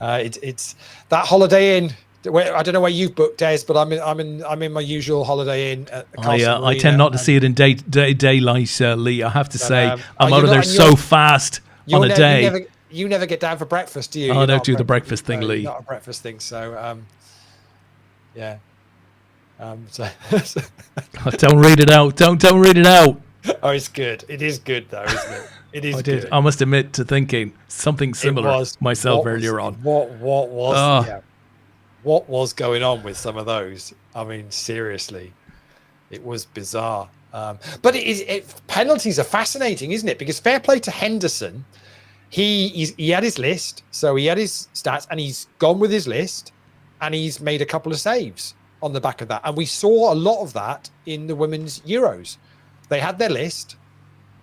It's that Holiday Inn. I don't know where you've booked, Des, but I'm in my usual Holiday Inn at the Castle I tend not to see it in daylight, Lee. I have to say, I'm out of there so fast on a day. You never get down for breakfast, do you? I don't do the breakfast thing, Lee. Not a breakfast thing, so Don't read it out. Don't read it out. Oh, it's good. It is good, though, isn't it? It is. Good. I must admit to thinking something similar myself earlier on. What was going on with some of those? I mean, seriously, it was bizarre. But penalties are fascinating, isn't it? Because fair play to Henderson, he had his list, so he had his stats, and he's gone with his list, and he's made a couple of saves on the back of that. And we saw a lot of that in the women's Euros. They had their list.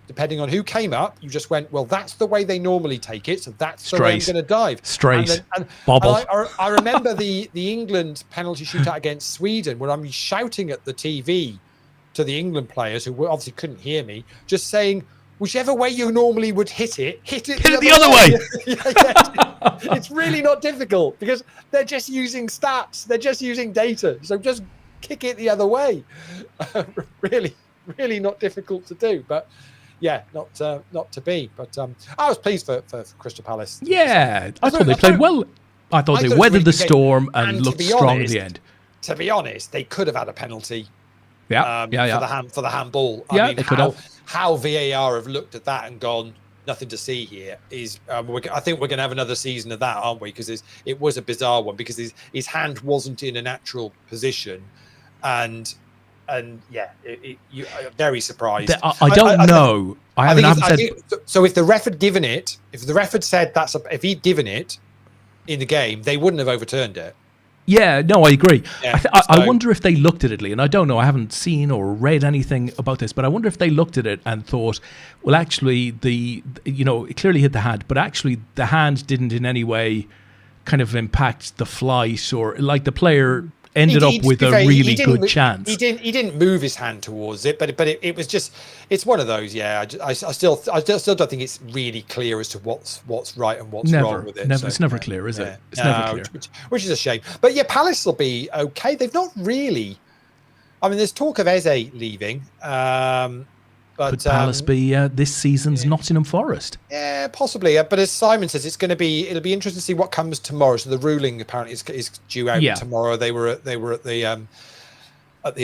Depending on who came up, you just went, well, that's the way they normally take it, so that's the way I'm going to dive. Straight. Bobble. I remember the England penalty shootout against Sweden, where I'm shouting at the TV to the England players, who obviously couldn't hear me, just saying, whichever way you normally would hit it the other way. It's really not difficult, because they're just using stats. They're just using data. So just kick it the other way. Really not difficult to do. But not to be. But I was pleased for Crystal Palace. Yeah, I thought they played well. I thought they weathered the storm and looked strong at the end. To be honest, they could have had a penalty. For the handball. I mean, they could have. How VAR have looked at that and gone, nothing to see here is. I think we're going to have another season of that, aren't we? Because it was a bizarre one, because his hand wasn't in a natural position, and you're very surprised. I don't know. So if the ref had given it, if the ref had said if he'd given it in the game, they wouldn't have overturned it. Yeah, no, I agree. Yeah, I wonder if they looked at it, Lee, and I don't know, I haven't seen or read anything about this, but I wonder if they looked at it and thought, well, actually, it clearly hit the hand, but actually the hand didn't in any way kind of impact the flight, or like the player ended up with a really good chance. He didn't move his hand towards it, but it was just, it's one of those. Yeah, I still don't think it's really clear as to what's right and what's wrong with it. It's never clear, is it? It's never clear, which is a shame. But yeah, Palace will be okay. They've not really. I mean, there's talk of Eze leaving. Could Palace be this season's Nottingham Forest? Yeah, possibly. But as Simon says, it'll be interesting to see what comes tomorrow. So the ruling apparently is due out tomorrow. They were at the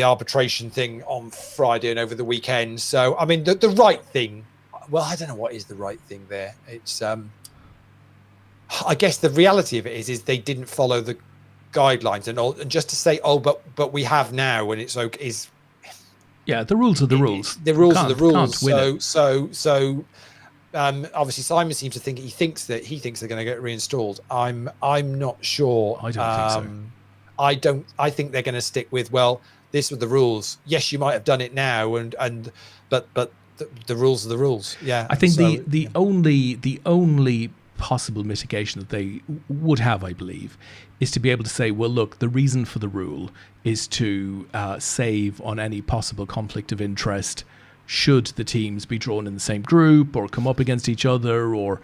arbitration thing on Friday and over the weekend. So I mean, the right thing. Well, I don't know what is the right thing there. It's I guess the reality of it is they didn't follow the guidelines and just to say, but we have now, and it's okay is. Yeah, the rules are the rules. The rules are the rules. So obviously Simon seems to think he thinks they're going to get reinstalled. I'm not sure. I don't think so. I think they're going to stick with, well, this were the rules. Yes, you might have done it now, but the rules are the rules. Yeah. I think the only possible mitigation that they would have, I believe, is to be able to say, well, look, the reason for the rule is to save on any possible conflict of interest should the teams be drawn in the same group or come up against each other or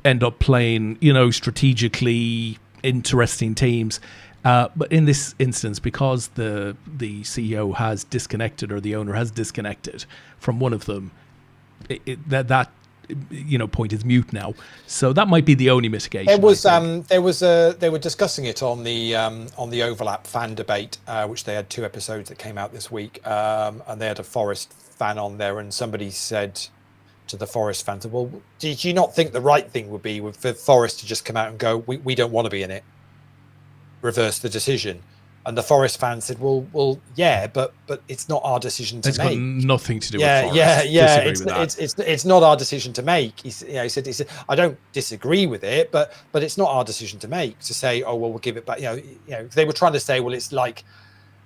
end up playing, strategically interesting teams. But in this instance, because the CEO has disconnected or the owner has disconnected from one of them, that point is mute now. So that might be the only mitigation. They were discussing it on the Overlap fan debate, which they had 2 episodes that came out this week, and they had a Forest fan on there, and somebody said, to the Forest fans. Well, did you not think the right thing would be for Forest to just come out and go, we don't want to be in it, reverse the decision? And the Forest fans said, well, yeah, but it's not our decision to make. It's got nothing to do with Forest. Yeah. It's not our decision to make. He said, I don't disagree with it, but it's not our decision to make. To say, oh well, we'll give it back. They were trying to say, well, it's like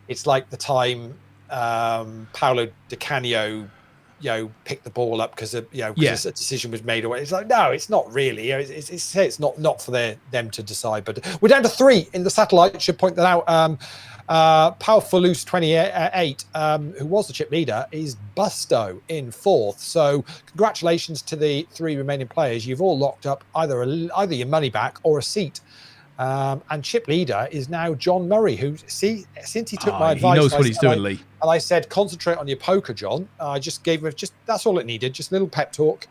the time Paolo Di Canio, picked the ball up because a decision was made away. It's like, no, it's not really. It's not for them to decide. But we're down to 3 in the satellite. Should point that out. Powerful Loose 28, who was the chip leader, is Busto in 4th. So congratulations to the 3 remaining players. You've all locked up either your money back or a seat. And chip leader is now John Murray, who since he took my advice, he knows what he's doing, Lee. And I said, concentrate on your poker, John. I just gave him that's all it needed, just a little pep talk.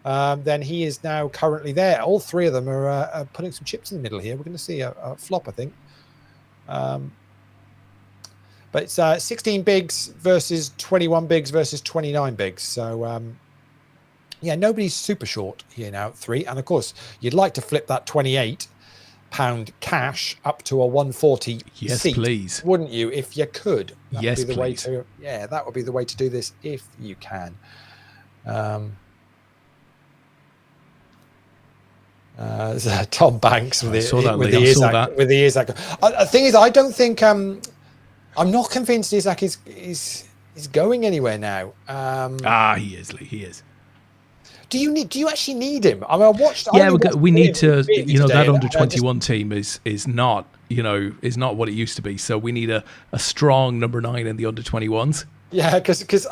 Then he is now currently there. All 3 of them are putting some chips in the middle here. We're going to see a flop, I think. But it's 16 bigs versus 21 bigs versus 29 bigs. So nobody's super short here now at 3. And of course, you'd like to flip that 28 pound cash up to a 140 seat, please, wouldn't you, if you could? That yes, would be the please. That would be the way to do this if you can. Tom Banks with the Isaac. The thing is, I don't think I'm not convinced Isaac is going anywhere now. He is, Lee. He is. Do you actually need him? I mean, I watched. Yeah, we need to. That under-21 team is not what it used to be. So we need a strong number 9 in the under-21s. Yeah, because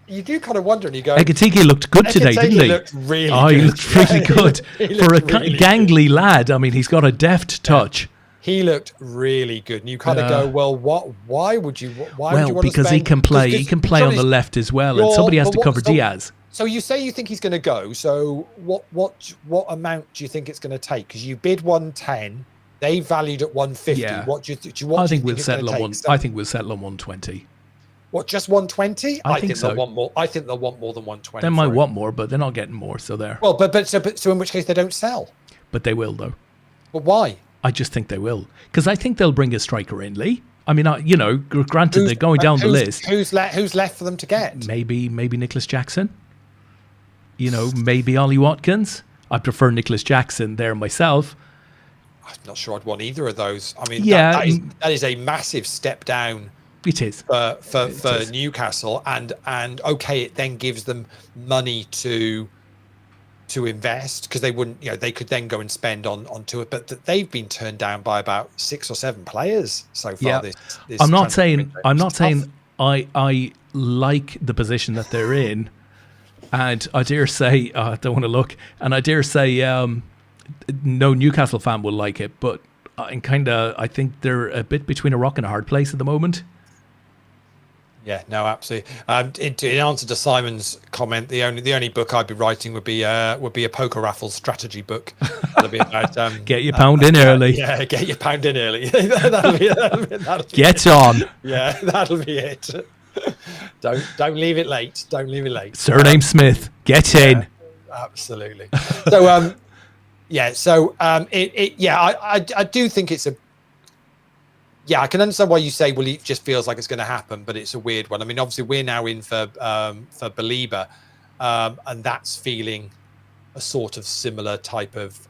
you do kind of wonder, and you go. Ekitike looked good today, didn't he? He looked really good. He looked really good for a gangly lad. I mean, he's got a deft touch. He looked really good, and you kind of go, well, what? Why would you? Why would you want because to spend, he can play. He can play on the left as well, and somebody has to cover Diaz. So you say you think he's going to go. So what amount do you think it's going to take? Because you bid 110, they valued at 150. Yeah. What do you want? I think we'll settle on I think we'll settle on 120. What, just 120? I think so. They'll want more. I think they'll want more than 120. They might want more, but they're not getting more. So there. Well, so in which case they don't sell. But they will, though. But why? I just think they will, because I think they'll bring a striker in, Lee. I mean, granted they're going down the list. Who's left for them to get? Maybe Nicholas Jackson. Maybe Ollie Watkins. I prefer Nicholas Jackson there myself. I'm not sure I'd want either of those. I mean, yeah, that is a massive step down. It is for Newcastle, and okay, it then gives them money to invest, because they wouldn't, they could then go and spend on tour, but they've been turned down by about 6 or 7 players so far. Yeah. I'm not saying I like the position that they're in. And I dare say, I don't want to look, and I dare say no Newcastle fan will like it, but I think they're a bit between a rock and a hard place at the moment. Yeah, no, absolutely. In answer to Simon's comment, the only book I'd be writing would be a poker raffle strategy book. That'll be about get your pound in early. Yeah, get your pound in early. that'll be get on. Yeah, that'll be it. Don't leave it late. Don't leave it late. Surname Smith. Get in. Absolutely. So I do think it's a. Yeah, I can understand why you say, well, it just feels like it's going to happen, but it's a weird one. I mean, obviously, we're now in for Belieber, and that's feeling a sort of similar type of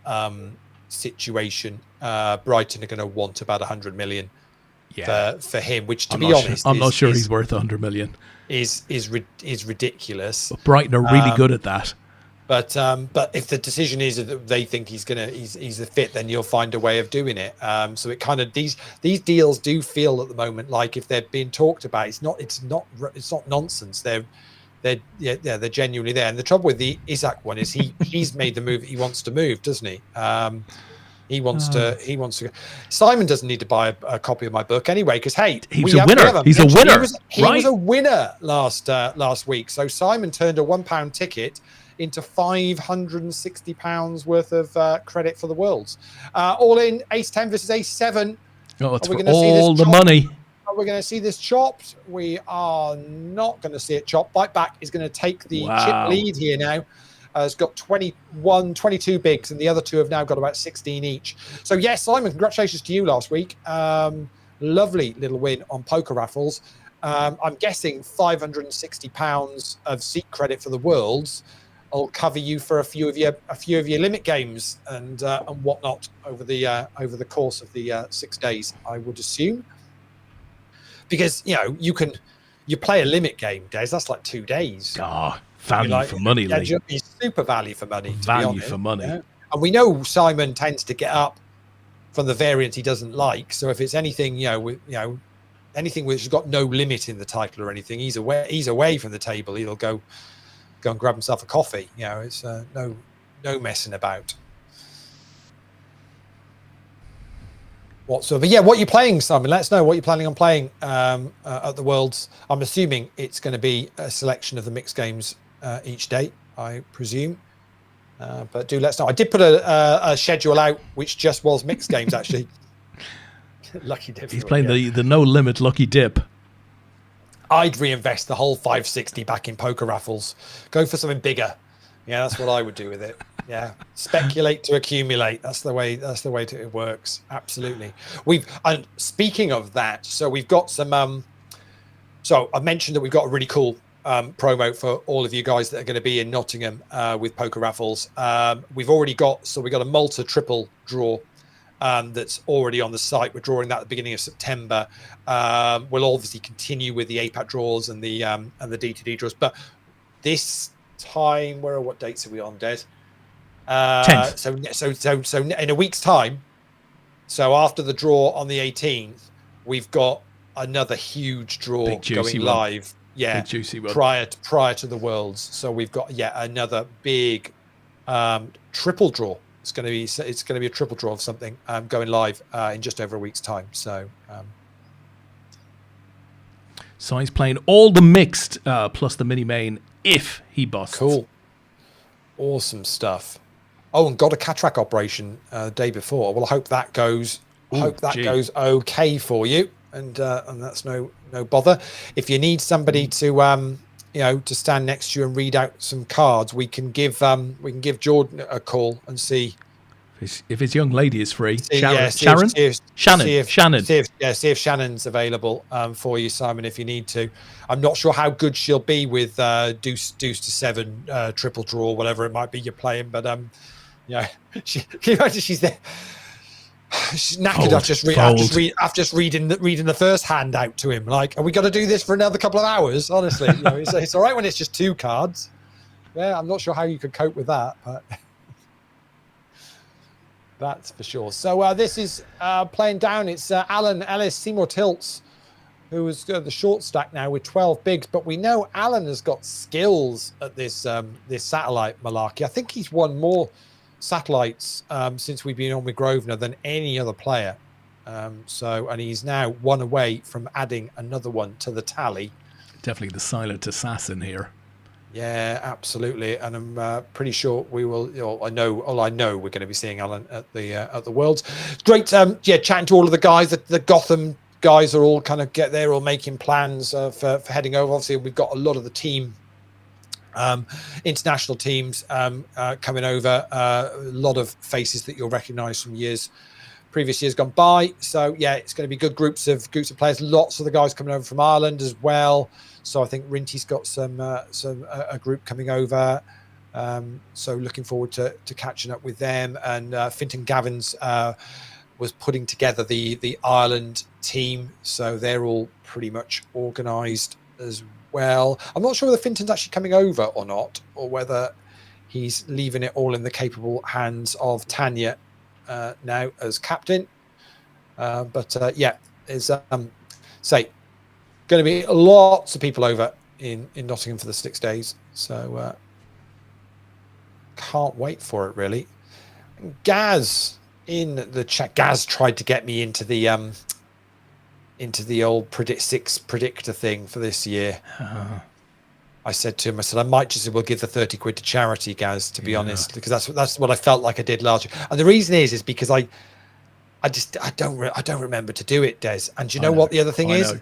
situation. Brighton are going to want about 100 million for him, which, to be honest, I'm not sure he's worth 100 million. Is ridiculous. But Brighton are really good at that. But if the decision is that they think he's a fit, then you'll find a way of doing it. So it kind of these deals do feel at the moment like, if they're being talked about, it's not nonsense. They're genuinely there. And the trouble with the Isaac one is he's made the move that he wants to move, doesn't he? He wants to. Simon doesn't need to buy a copy of my book anyway, because hey, he's a winner. He's a winner. He was a winner last week. So Simon turned a £1 ticket into £560 worth of credit for the Worlds. All in, Ace 10 versus Ace 7. Oh, it's for all the money. Are we're going to see this chopped. We are not going to see it chopped. Bite Back is going to take the chip lead here now. It's got 21, 22 bigs, and the other two have now got about 16 each. So, yes, Simon, congratulations to you last week. Lovely little win on poker raffles. I'm guessing £560 of seat credit for the Worlds will cover you for a few of your limit games and whatnot over the course of the 6 days, I would assume. Because you play a limit game, Des. That's like 2 days. Value for money, Lee. It's super value for money. Value for money. Yeah? And we know Simon tends to get up from the variant he doesn't like. So if it's anything, anything which has got no limit in the title or anything, he's away from the table. He'll go and grab himself a coffee. It's no messing about. But what are you playing, Simon? Let us know what you're planning on playing at the Worlds. I'm assuming it's going to be a selection of the mixed games each day, I presume. But do let us know. I did put a schedule out which just was mixed games, actually. Lucky dip. He's playing the no limit lucky dip. I'd reinvest the whole 560 back in poker raffles. Go for something bigger. Yeah, that's what I would do with it. Yeah, speculate to accumulate. That's the way it works. Absolutely. And speaking of that, so we've got some. So I mentioned that we've got a really cool promo for all of you guys that are going to be in Nottingham with poker raffles. We've got a Malta triple draw. That's already on the site. We're drawing that at the beginning of September. We'll obviously continue with the APAT draws and the D2D draws. But this time, what dates are we on, Des? 10th. So in a week's time. So after the draw on the 18th, we've got another huge draw going live. Yeah, big juicy one. Prior to the Worlds. So we've got another big triple draw. It's going to be a triple draw of something going live in just over a week's time. So he's playing all the mixed plus the mini main if he busts. Cool, awesome stuff. Oh, and got a cataract operation the day before. Well, I hope that goes. Goes okay for you, and that's no bother. If you need somebody to to stand next to you and read out some cards, we can give Jordan a call and see if his young lady is free. See if Shannon's available for you, Simon, if you need to. I'm not sure how good she'll be with deuce to 7 triple draw, whatever it might be you're playing, but can you imagine she's there? She's knackered. I've just reading the first hand out to him. Like, are we got to do this for another couple of hours? Honestly, it's all right when it's just 2 cards. Yeah, I'm not sure how you could cope with that, but that's for sure. So this is playing down. It's Alan Ellis, Seymour Tilts, who is the short stack now with 12 bigs. But we know Alan has got skills at this satellite malarkey. I think he's won more satellites since we've been on with Grosvenor than any other player. And he's now 1 away from adding another one to the tally. Definitely the silent assassin here. Yeah, absolutely. And I'm pretty sure we will. I know we're going to be seeing Alan at the Worlds. It's great. Chatting to all of the guys. The Gotham guys are all kind of they're all making plans for heading over. Obviously, we've got a lot of the team. International teams coming over, a lot of faces that you'll recognize from previous years gone by. So it's going to be good groups of players. Lots of the guys coming over from Ireland as well. So I think Rinty's got a group coming over. So looking forward to catching up with them. And Finton Gavins was putting together the Ireland team. So they're all pretty much organised as well. I'm not sure whether Finton's actually coming over or not, or whether he's leaving it all in the capable hands of Tanya now as captain. There's going to be lots of people over in Nottingham for the 6 days. So can't wait for it, really. Gaz in the chat. Gaz tried to get me into the old six predictor thing for this year. I said to him, I might just give the 30 quid to charity, Gaz, to be honest, because that's what I felt like I did last year. And the reason is because I I don't remember to do it, Des. And do you know what the other thing is?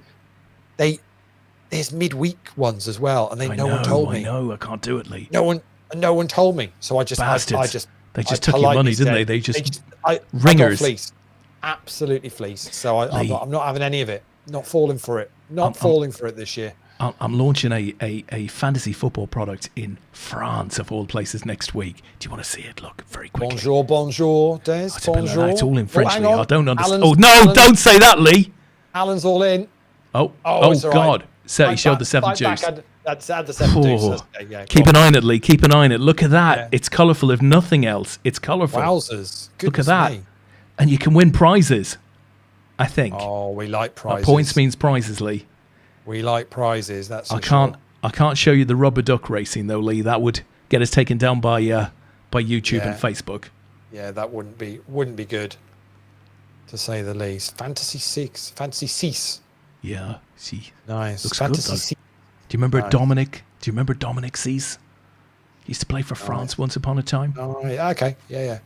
There's midweek ones as well, and no one told me. I know, I can't do it, Lee. No one told me, so I just they just took your money, didn't they? They just ringers. I got fleeced, absolutely fleeced. So I'm not having any of it. Not falling for it. Falling for it this year. I'm launching a fantasy football product in France, of all places, next week. Do you want to see it? Look, very quickly. Bonjour, Des. Bonjour. It's all in French, Lee. I don't understand. Don't say that, Lee. Alan's all in. Oh God. Right. So he showed the 7 juice. That's the 7 juice. Keep an eye on it, Lee. Keep an eye on it. Look at that. Yeah. It's colourful, if nothing else. It's colourful. Wowzers. Look at that. And you can win prizes, I think. Oh, we like prizes. Points means prizes, Lee. We like prizes. That's I can't show you the rubber duck racing, though, Lee. That would get us taken down by YouTube and Facebook. Yeah, that wouldn't be good, to say the least. Fantasy 6. Yeah, see. Nice. Looks Fantasy good, 6. Do you remember Dominic? Do you remember Dominic Cease? He used to play for France once upon a time. Oh, yeah. Okay. Yeah.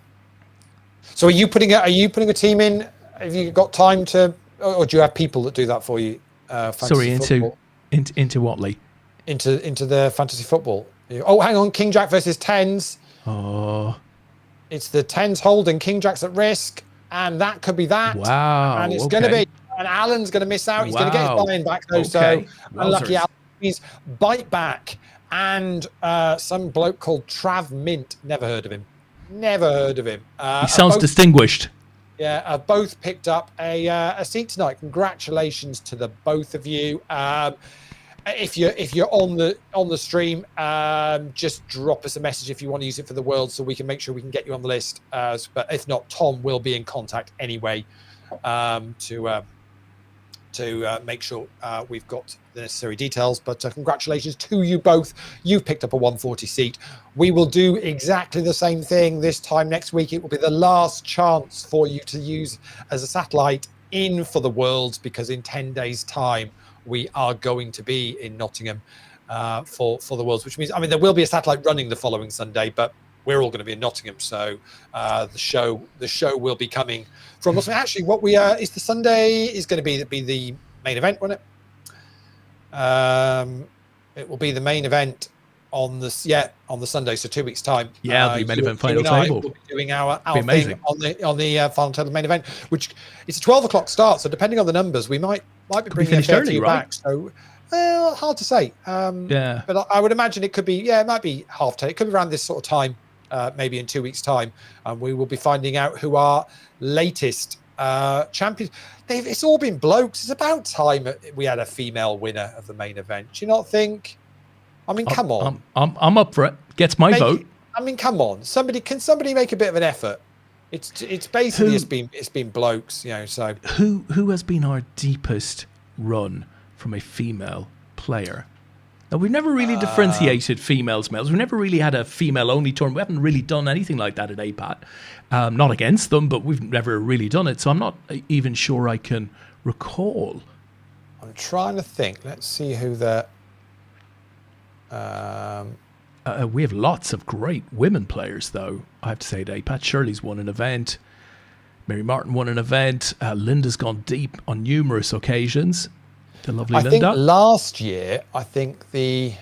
So are you putting a team in? Have you got time to, or do you have people that do that for you? Sorry, into what, Lee? Into the fantasy football. Oh, hang on. King Jack versus tens. Oh. It's the tens holding. King Jack's at risk, and that could be that. Wow. And it's going to be. And Alan's going to miss out. He's going to get his buy-in back, though. So unlucky Alan. He's bite back. And some bloke called Trav Mint. Never heard of him. He sounds distinguished. Yeah, both picked up a seat tonight. Congratulations to the both of you. If you're on the stream, just drop us a message if you want to use it for the world, so we can make sure we can get you on the list. But if not, Tom will be in contact anyway to make sure we've got the necessary details. But congratulations to you both. You've picked up a 140 seat. We will do exactly the same thing this time next week. It will be the last chance for you to use as a satellite in for the Worlds, because in 10 days' time, we are going to be in Nottingham for the Worlds, which means, there will be a satellite running the following Sunday, but we're all going to be in Nottingham. So the show will be coming from us. Actually, what we is the Sunday is going to be the main event, won't it? It will be the main event on the Sunday, so 2 weeks time. Yeah, the main event final table. We'll be doing our thing on the final table main event, which it's a 12 o'clock start. So depending on the numbers, we might be bringing a fair few back. So hard to say. But I would imagine it could be. Yeah, it might be half 10. It could be around this sort of time. Maybe in 2 weeks' time, and we will be finding out who our latest champions. It's all been blokes. It's about time we had a female winner of the main event. Do you not think? Come on. I'm up for it. Gets my vote. Come on. Can somebody make a bit of an effort? It's basically it's been blokes. So who has been our deepest run from a female player? Now, we've never really differentiated females, males. We've never really had a female-only tournament. We haven't really done anything like that at APAT. Not against them, but we've never really done it. So I'm not even sure I can recall. I'm trying to think. Let's see who the... we have lots of great women players, though, I have to say, at APAT. Shirley's won an event. Mary Martin won an event. Linda's gone deep on numerous occasions. The lovely Linda. I think last year, the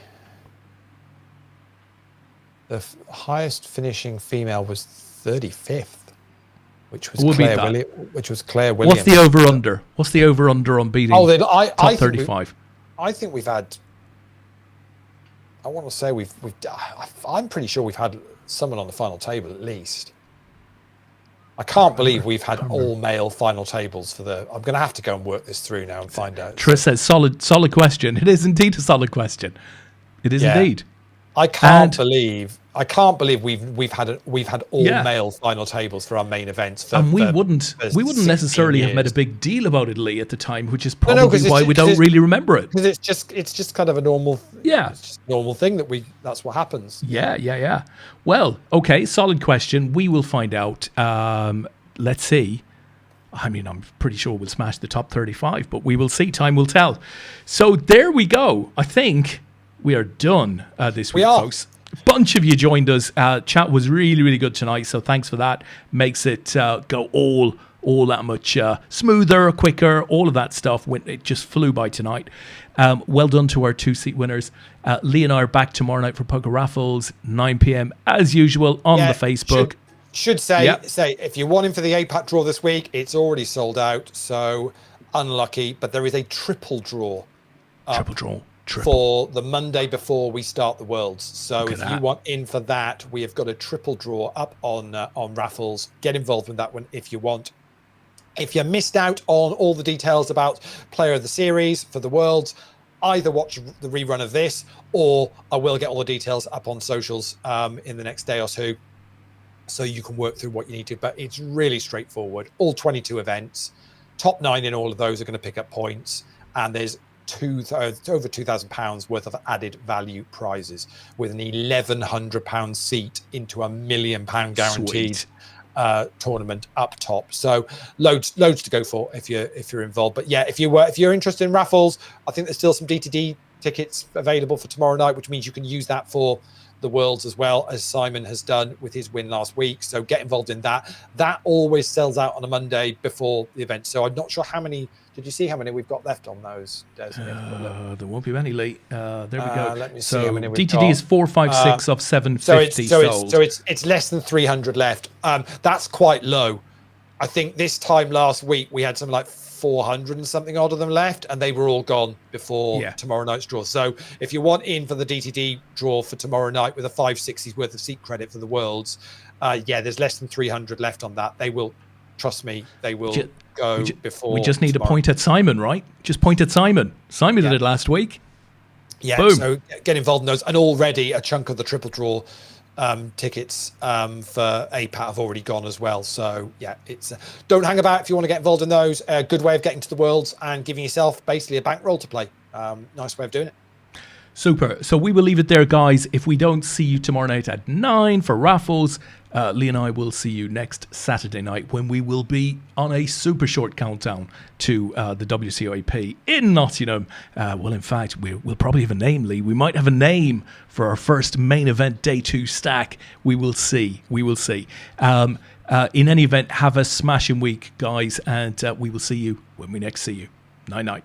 highest finishing female was 35th, which was Claire Williams. What's the over/under? What's the over/under on beating top 35? I think we've had. I want to say we've. I'm pretty sure we've had someone on the final table at least. I can't believe we've had all male final tables for the. I'm going to have to go and work this through now and find out. Tris says solid question. It is indeed a solid question. It is indeed. I can't believe we've had all male final tables for our main events. We wouldn't necessarily have made a big deal about it, Lee, at the time, which is probably why we don't really remember it. Because it's just kind of a normal. Yeah, it's just a normal thing that's what happens. Yeah. Well, okay, solid question. We will find out. Let's see. I'm pretty sure we'll smash the top 35, but we will see. Time will tell. So there we go. I think we are done this week, folks. A bunch of you joined us. Chat was really, really good tonight, so thanks for that. Makes it go all all that much smoother, quicker, all of that stuff. It just flew by tonight. Well done to our 2-seat winners. Leigh and I are back tomorrow night for poker raffles, 9 p.m. as usual on the Facebook. Should say if you want him for the APAT draw this week, it's already sold out, so unlucky. But there is a triple draw. For the Monday before we start the Worlds. So if you want in for that, we have got a triple draw up on raffles. Get involved with that one if you want. If you missed out on all the details about Player of the Series for the Worlds, either watch the rerun of this, or I will get all the details up on socials in the next day or two, so you can work through what you need to. But it's really straightforward. All 22 events, top 9 in all of those are going to pick up points, and there's over £2,000 worth of added value prizes, with an £1,100 seat into a £1 million guaranteed tournament up top. So loads to go for if you're involved. But yeah, if you're interested in raffles, I think there's still some DTD tickets available for tomorrow night, which means you can use that for the Worlds as well, as Simon has done with his win last week. So get involved in that. That always sells out on a Monday before the event. So I'm not sure how many. Did you see how many we've got left on those? There won't be many, Lee. There we go. Let me see how many we've DTD got. is 456 of 750 sold. So it's less than 300 left. That's quite low. I think this time last week we had something like 400 and something odd of them left, and they were all gone before tomorrow night's draw. So if you want in for the DTD draw for tomorrow night with a 560s worth of seat credit for the Worlds, there's less than 300 left on that. They will, trust me, they will go before. We just need to point at Simon, right? Just point at Simon. Simon did it last week. Yeah, boom. So get involved in those. And already a chunk of the triple draw tickets for APAT have already gone as well. So yeah, it's don't hang about if you want to get involved in those. A good way of getting to the Worlds and giving yourself basically a bankroll to play. Nice way of doing it. Super. So we will leave it there, guys. If we don't see you tomorrow night at 9 for raffles, Leigh and I will see you next Saturday night, when we will be on a super short countdown to the WCOAP in Nottingham. Well, in fact, we'll probably have a name, Leigh. We might have a name for our first main event day 2 stack. We will see. In any event, have a smashing week, guys, and we will see you when we next see you. Night.